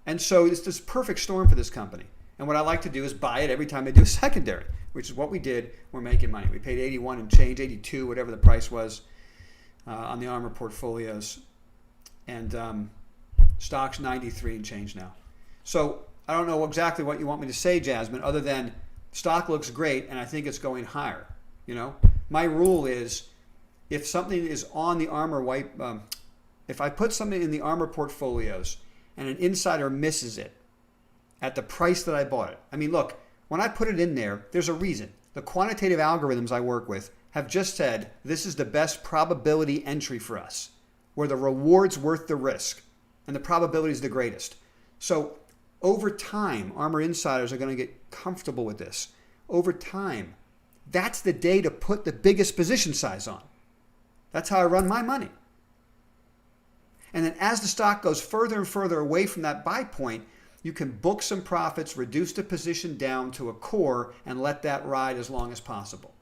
And so it's this perfect storm for this company. And what I like to do is buy it every time they do a secondary, which is what we did. We're making money. We paid 81 and change, 82, whatever the price was on the ARMR portfolios. And stock's 93 and change now. So I don't know exactly what you want me to say, Jasmine, other than stock looks great and I think it's going higher. My rule is if something is on the ARMR if I put something in the ARMR portfolios and an insider misses it at the price that I bought it. I mean, look, when I put it in there, there's a reason. The quantitative algorithms I work with have just said this is the best probability entry for us, where the reward's worth the risk and the probability is the greatest. So over time, ARMR insiders are going to get comfortable with this. Over time, that's the day to put the biggest position size on. That's how I run my money. And then as the stock goes further and further away from that buy point, you can book some profits, reduce the position down to a core, and let that ride as long as possible.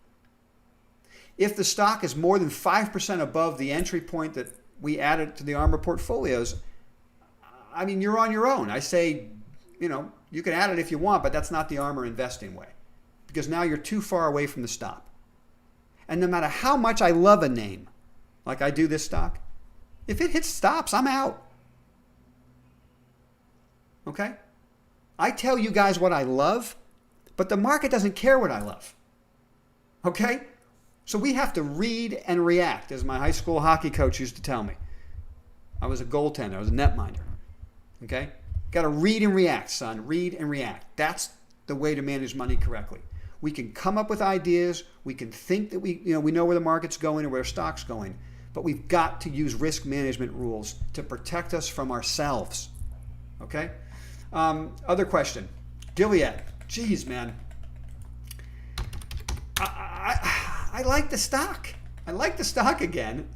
If the stock is more than 5% above the entry point that we added to the ARMR portfolios, I mean, you're on your own. I say, you can add it if you want, but that's not the ARMR investing way, because now you're too far away from the stop. And no matter how much I love a name, like I do this stock, if it hits stops, I'm out. Okay? I tell you guys what I love, but the market doesn't care what I love. Okay? So we have to read and react, as my high school hockey coach used to tell me. I was a goaltender. I was a netminder. Okay? Got to read and react, son. Read and react. That's the way to manage money correctly. We can come up with ideas. We can think that we know where the market's going or where stock's going, but we've got to use risk management rules to protect us from ourselves. Okay? Other question. Gilead. Jeez, man. I like the stock. I like the stock again.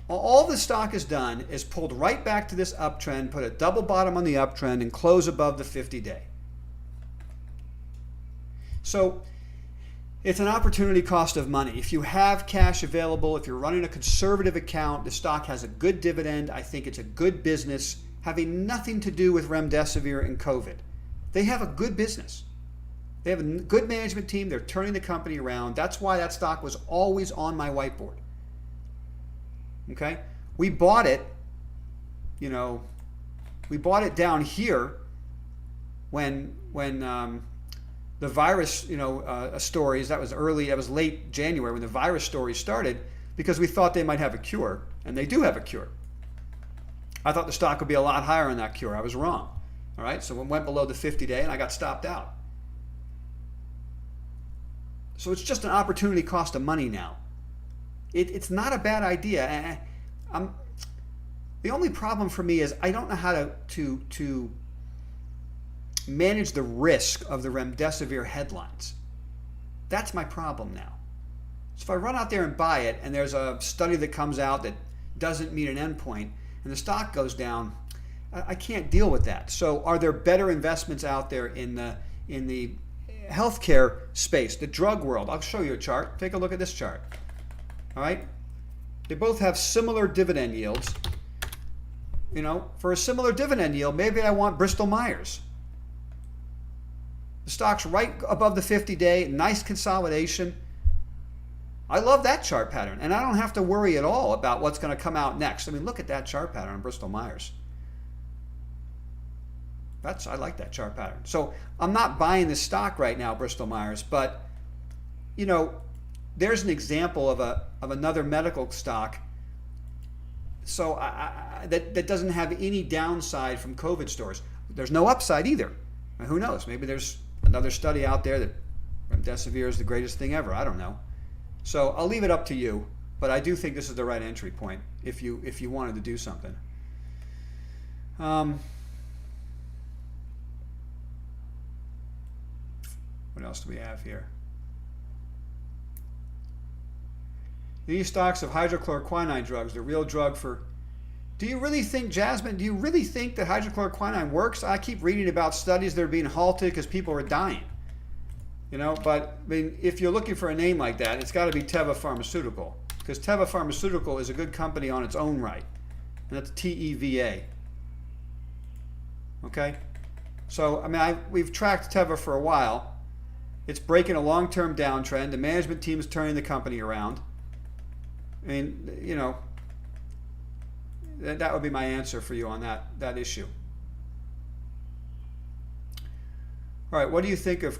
All the stock has done is pulled right back to this uptrend, put a double bottom on the uptrend, and close above the 50-day. So it's an opportunity cost of money. If you have cash available, if you're running a conservative account, the stock has a good dividend. I think it's a good business, having nothing to do with remdesivir and COVID. They have a good business. They have a good management team. They're turning the company around. That's why that stock was always on my whiteboard. Okay? We bought it, we bought it down here when the virus, stories, that was late January when the virus stories started, because we thought they might have a cure, and they do have a cure. I thought the stock would be a lot higher on that cure. I was wrong. All right? So it went below the 50-day, and I got stopped out. So it's just an opportunity cost of money now. It's not a bad idea. The only problem for me is I don't know how to manage the risk of the remdesivir headlines. That's my problem now. So if I run out there and buy it, and there's a study that comes out that doesn't meet an endpoint, and the stock goes down, I can't deal with that. So are there better investments out there in the healthcare space, the drug world? I'll show you a chart. Take a look at this chart. All right? They both have similar dividend yields. For a similar dividend yield, maybe I want Bristol Myers. The stock's right above the 50-day, nice consolidation. I love that chart pattern, and I don't have to worry at all about what's going to come out next. I mean, look at that chart pattern on Bristol Myers. I like that chart pattern. So I'm not buying this stock right now, Bristol Myers, but there's an example of another medical stock. So that doesn't have any downside from COVID stories. There's no upside either. And who knows? Maybe there's another study out there that remdesivir is the greatest thing ever. I don't know. So I'll leave it up to you, but I do think this is the right entry point if you wanted to do something. What else do we have here? These stocks of hydrochloroquine drugs, the real drug for... Do you really think, Jasmine, that hydrochloroquine works? I keep reading about studies that are being halted because people are dying. But I mean, if you're looking for a name like that, it's got to be Teva Pharmaceutical, because Teva Pharmaceutical is a good company on its own right, and that's TEVA. Okay? So, I mean, we've tracked Teva for a while. It's breaking a long-term downtrend. The management team is turning the company around. I mean, that would be my answer for you on that issue. All right, what do you think of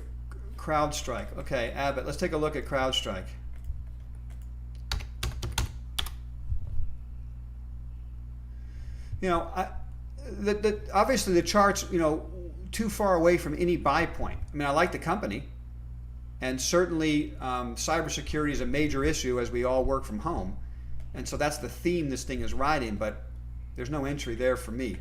CrowdStrike? Okay, Abbott, let's take a look at CrowdStrike. Obviously the chart's, too far away from any buy point. I mean, I like the company. And certainly cybersecurity is a major issue as we all work from home. And so that's the theme this thing is riding, but there's no entry there for me.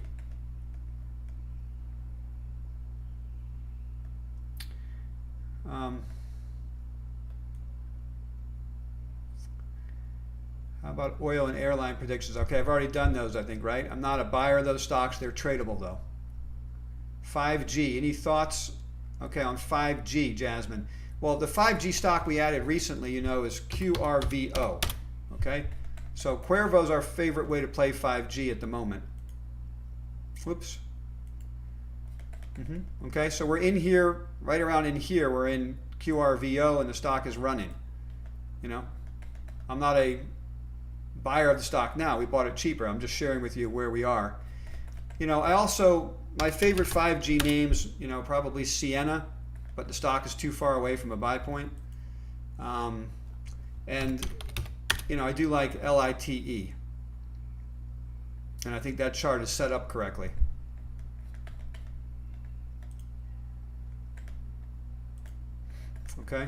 How about oil and airline predictions? Okay, I've already done those, I think, right? I'm not a buyer of those stocks. They're tradable, though. 5G, any thoughts? Okay, on 5G, Jasmine. Well, the 5G stock we added recently, you know, is QRVO. Okay, so Cuervo is our favorite way to play 5G at the moment. Whoops. Okay, so we're in here, right around in here, we're in QRVO and the stock is running. You know, I'm not a buyer of the stock now. We bought it cheaper. I'm just sharing with you where we are. You know, I also, my favorite 5G names, you know, probably Sienna, but the stock is too far away from a buy point. And, you know, I do like LITE. And I think that chart is set up correctly. Okay.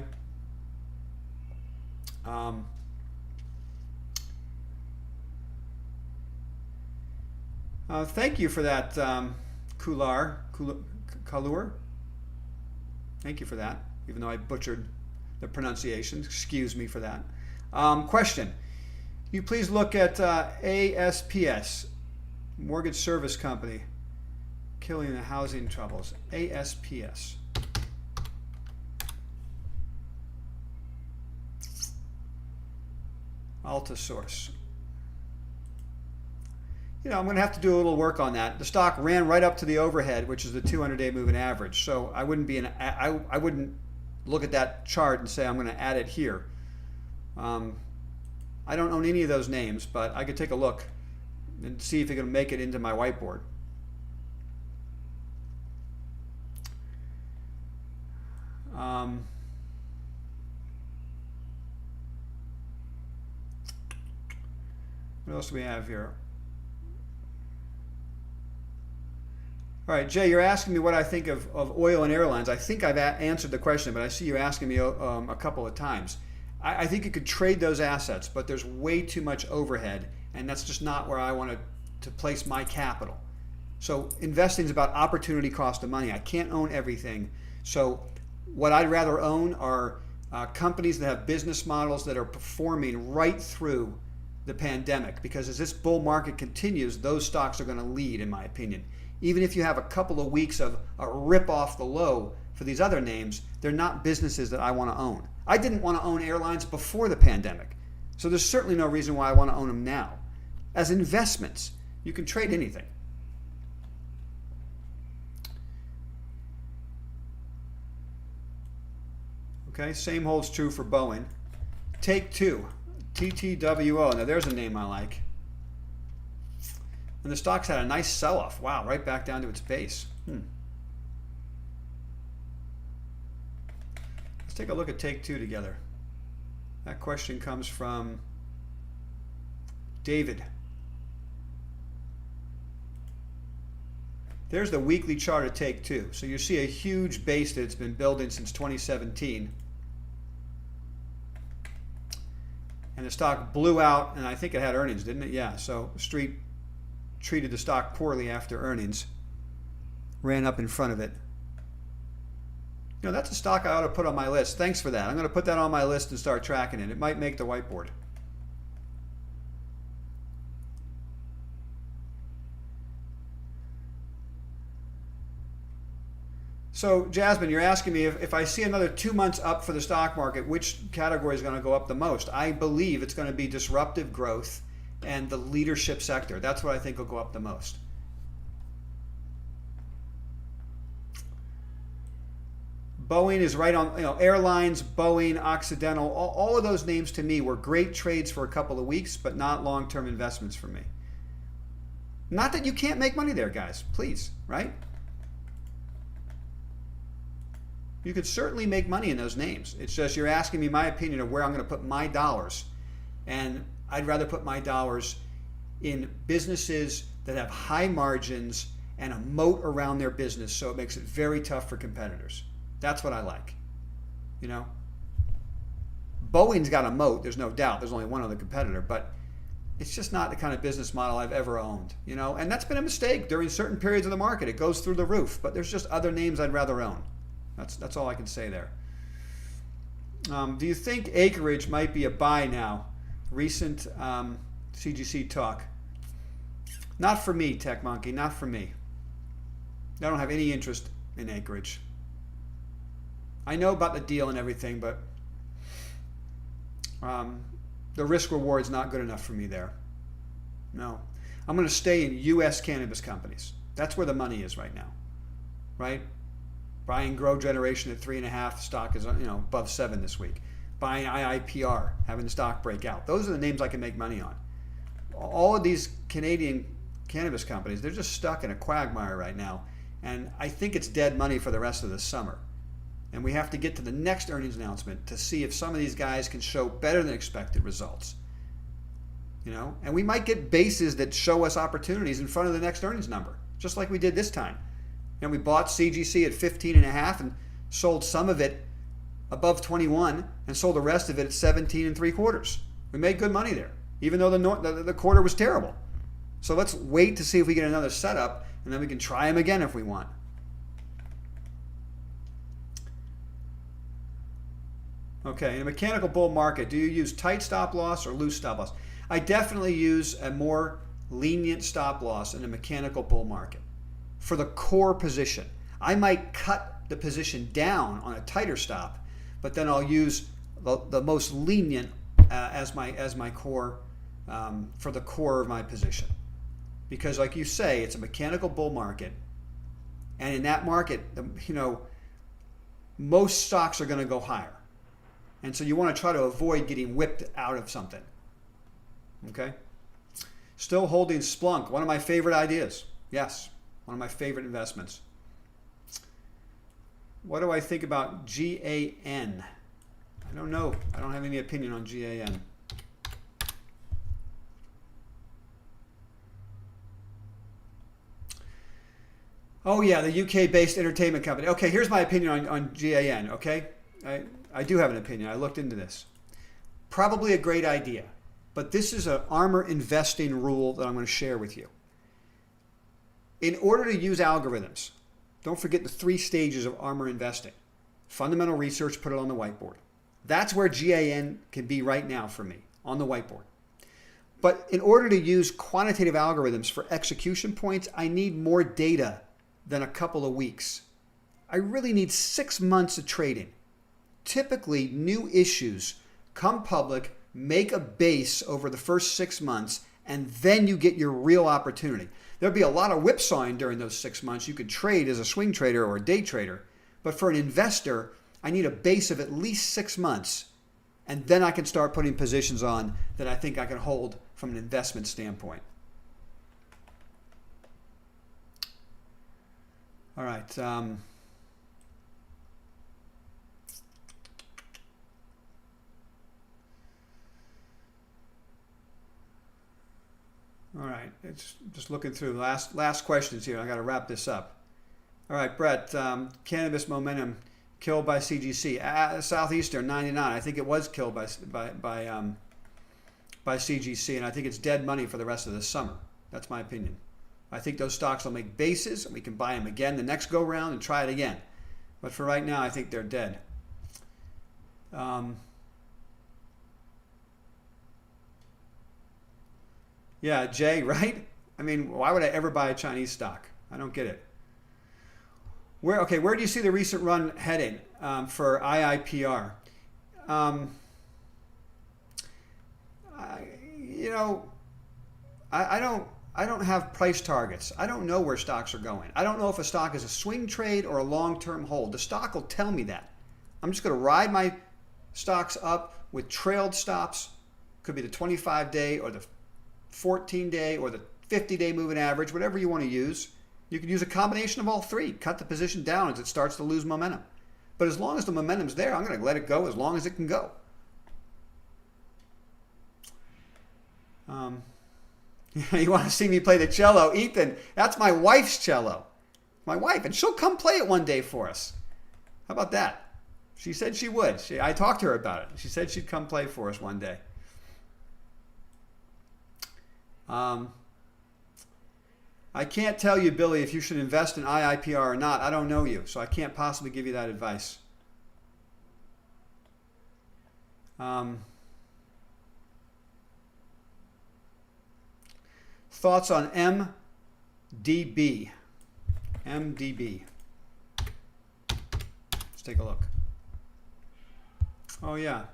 Thank you for that, Kalur. Thank you for that, even though I butchered the pronunciation. Excuse me for that. Question. Can you please look at ASPS, Mortgage Service Company, killing the housing troubles. ASPS. Altasource. You know, I'm going to have to do a little work on that. The stock ran right up to the overhead, which is the 200-day moving average. So I wouldn't be I wouldn't look at that chart and say I'm going to add it here. I don't own any of those names, but I could take a look and see if it can make it into my whiteboard. What else do we have here? All right, Jay, you're asking me what I think of oil and airlines. I think I've answered the question, but I see you asking me a couple of times. I think you could trade those assets, but there's way too much overhead, and that's just not where I want to place my capital. So investing is about opportunity cost of money. I can't own everything. So what I'd rather own are companies that have business models that are performing right through the pandemic, because as this bull market continues, those stocks are going to lead, in my opinion. Even if you have a couple of weeks of a rip off the low for these other names, they're not businesses that I want to own. I didn't want to own airlines before the pandemic, so there's certainly no reason why I want to own them now. As investments, you can trade anything. Okay, same holds true for Boeing. Take Two, TTWO. Now there's a name I like. And the stock's had a nice sell-off. Wow, right back down to its base. Let's take a look at Take Two together. That question comes from David. There's the weekly chart of Take Two. So you see a huge base that it's been building since 2017. And the stock blew out, and I think it had earnings, didn't it? Yeah, so the street treated the stock poorly after earnings, ran up in front of it. You know, that's a stock I ought to put on my list. Thanks for that. I'm going to put that on my list and start tracking it. It might make the whiteboard. So, Jasmine, you're asking me if I see another 2 months up for the stock market, which category is going to go up the most? I believe it's going to be disruptive growth and the leadership sector. That's what I think will go up the most. Boeing is right on, you know, airlines, Boeing, Occidental, all of those names to me were great trades for a couple of weeks, but not long-term investments for me. Not that you can't make money there, guys, please, right? You could certainly make money in those names. It's just you're asking me my opinion of where I'm going to put my dollars. And I'd rather put my dollars in businesses that have high margins and a moat around their business, so it makes it very tough for competitors. That's what I like. You know, Boeing's got a moat, there's no doubt. There's only one other competitor, but it's just not the kind of business model I've ever owned. You know, and that's been a mistake during certain periods of the market. It goes through the roof, but there's just other names I'd rather own. That's all I can say there. Do you think acreage might be a buy now? recent CGC talk. Not for me, Tech Monkey, not for me. I don't have any interest in acreage. I know about the deal and everything, but the risk reward is not good enough for me there. No. I'm going to stay in U.S. cannabis companies. That's where the money is right now, right? Buying Grow Generation at 3.5, stock is above 7 this week. Buying IIPR, having the stock break out. Those are the names I can make money on. All of these Canadian cannabis companies, they're just stuck in a quagmire right now. And I think it's dead money for the rest of the summer. And we have to get to the next earnings announcement to see if some of these guys can show better than expected results. And we might get bases that show us opportunities in front of the next earnings number, just like we did this time. And we bought CGC at 15.5 and sold some of it above 21 and sold the rest of it at 17.75. We made good money there, even though the quarter was terrible. So let's wait to see if we get another setup, and then we can try them again if we want. Okay, in a mechanical bull market, do you use tight stop loss or loose stop loss? I definitely use a more lenient stop loss in a mechanical bull market for the core position. I might cut the position down on a tighter stop, but then I'll use the most lenient as my core for the core of my position. Because like you say, it's a mechanical bull market, and in that market, most stocks are going to go higher. And so you want to try to avoid getting whipped out of something. Okay? Still holding Splunk, one of my favorite ideas. Yes, one of my favorite investments. What do I think about GAN? I don't know. I don't have any opinion on GAN. Oh yeah, the UK-based entertainment company. Okay, here's my opinion on GAN, okay? I do have an opinion. I looked into this. Probably a great idea, but this is an ARMR investing rule that I'm going to share with you. In order to use algorithms, don't forget the 3 stages of ARMR investing. Fundamental research, put it on the whiteboard. That's where GAN can be right now for me, on the whiteboard. But in order to use quantitative algorithms for execution points, I need more data than a couple of weeks. I really need 6 months of trading. Typically, new issues come public, make a base over the first 6 months, and then you get your real opportunity. There'll be a lot of whipsawing during those 6 months. You could trade as a swing trader or a day trader. But for an investor, I need a base of at least 6 months, and then I can start putting positions on that I think I can hold from an investment standpoint. All right. All right, it's just looking through last questions here. I got to wrap this up. All right, Brett, cannabis momentum killed by CGC. Southeastern 99. I think it was killed by CGC, and I think it's dead money for the rest of the summer. That's my opinion. I think those stocks will make bases, and we can buy them again the next go round and try it again. But for right now, I think they're dead. Yeah, Jay, right? I mean, why would I ever buy a Chinese stock? I don't get it. Where do you see the recent run heading for IIPR? I don't have price targets. I don't know where stocks are going. I don't know if a stock is a swing trade or a long-term hold. The stock will tell me that. I'm just going to ride my stocks up with trailed stops. Could be the 25-day or the 14-day or the 50-day moving average, whatever you want to use. You can use a combination of all 3. Cut the position down as it starts to lose momentum. But as long as the momentum's there, I'm going to let it go as long as it can go. You want to see me play the cello? Ethan, that's my wife's cello. My wife, and she'll come play it one day for us. How about that? She said she would. I talked to her about it. She said she'd come play for us one day. I can't tell you, Billy, if you should invest in IIPR or not. I don't know you, so I can't possibly give you that advice. Thoughts on MDB? MDB. Let's take a look. Oh yeah.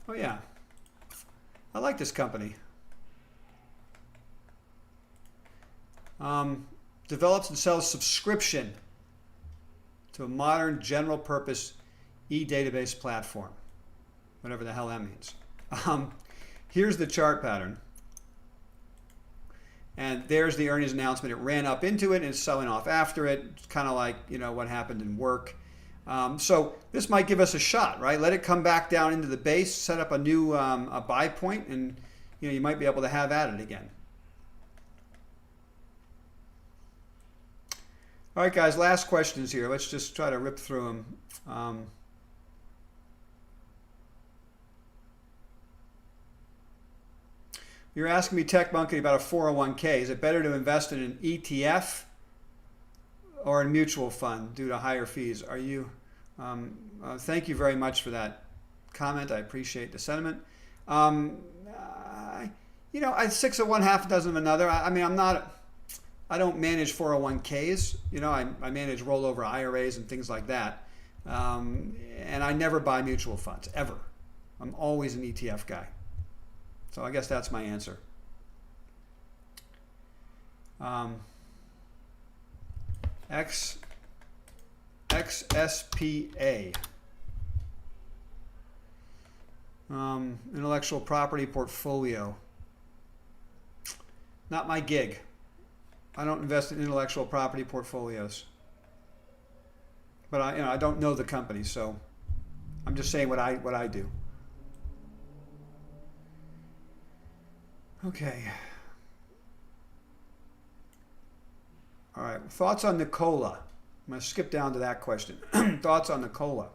Oh yeah. I like this company. Develops and sells subscription to a modern general purpose e-database platform. Whatever the hell that means. Here's the chart pattern. And there's the earnings announcement. It ran up into it and it's selling off after it. It's kind of like, you know, what happened in work. So this might give us a shot, right? Let it come back down into the base, set up a new a buy point, and you know, you might be able to have at it again. All right, guys, last questions here. Let's just try to rip through them. You're asking me, Tech Monkey, about a 401k. Is it better to invest in an ETF or a mutual fund due to higher fees? Are you? Thank you very much for that comment. I appreciate the sentiment. You know, six of one, half a dozen of another. I mean, I don't manage 401ks. You know, I manage rollover IRAs and things like that. And I never buy mutual funds, ever. I'm always an ETF guy. So I guess that's my answer. XSPA. Intellectual property portfolio. Not my gig. I don't invest in intellectual property portfolios. But I don't know the company, so I'm just saying what I do. Okay. All right. Thoughts on Nikola? I'm going to skip down to that question. Thoughts on Nikola?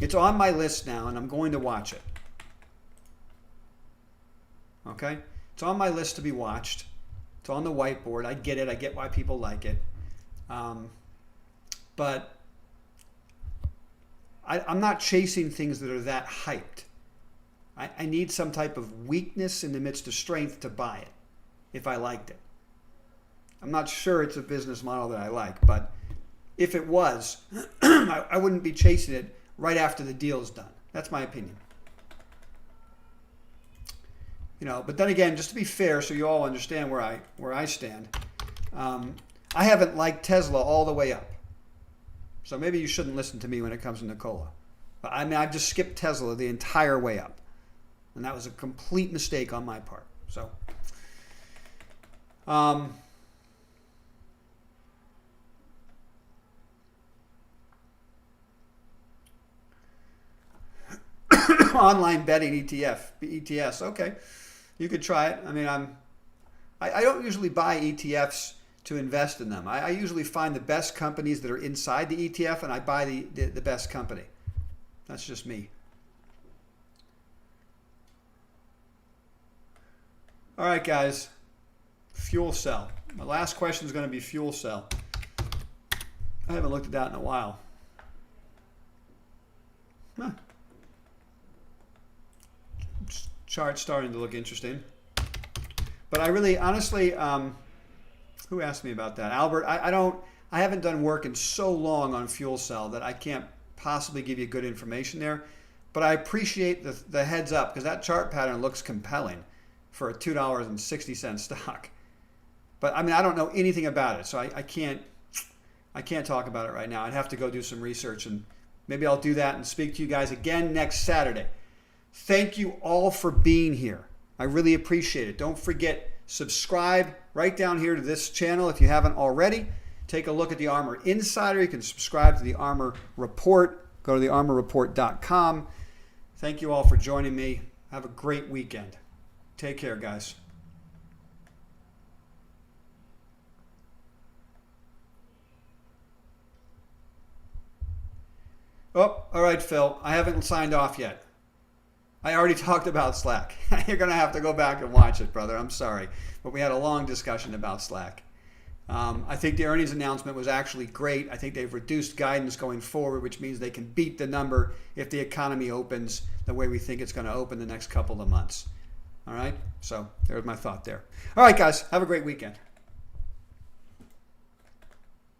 It's on my list now, and I'm going to watch it. Okay? It's on my list to be watched. It's on the whiteboard. I get it. I get why people like it. But I'm not chasing things that are that hyped. I need some type of weakness in the midst of strength to buy it if I liked it. I'm not sure it's a business model that I like, but if it was, I wouldn't be chasing it right after the deal's done. That's my opinion. You know, but then again, just to be fair, so you all understand where I stand, I haven't liked Tesla all the way up. So maybe you shouldn't listen to me when it comes to Nikola. But I mean, I just skipped Tesla the entire way up. And that was a complete mistake on my part. So, online betting ETFs. Okay, you could try it. I mean, I don't usually buy ETFs to invest in them. I usually find the best companies that are inside the ETF, and I buy the best company. That's just me. All right, guys. Fuel cell. My last question is going to be fuel cell. I haven't looked at that in a while. Huh. Chart's starting to look interesting. But I really, honestly, who asked me about that? Albert, I haven't done work in so long on fuel cell that I can't possibly give you good information there. But I appreciate the heads up, because that chart pattern looks compelling for a $2.60 stock. But I mean, I don't know anything about it, so I can't talk about it right now. I'd have to go do some research, and maybe I'll do that and speak to you guys again next Saturday. Thank you all for being here. I really appreciate it. Don't forget, subscribe right down here to this channel if you haven't already. Take a look at the ARMR Insider. You can subscribe to the ARMR Report. Go to thearmorreport.com. Thank you all for joining me. Have a great weekend. Take care, guys. Oh, all right, Phil. I haven't signed off yet. I already talked about Slack. You're going to have to go back and watch it, brother. I'm sorry. But we had a long discussion about Slack. I think the earnings announcement was actually great. I think they've reduced guidance going forward, which means they can beat the number if the economy opens the way we think it's going to open the next couple of months. All right? So there's my thought there. All right, guys. Have a great weekend.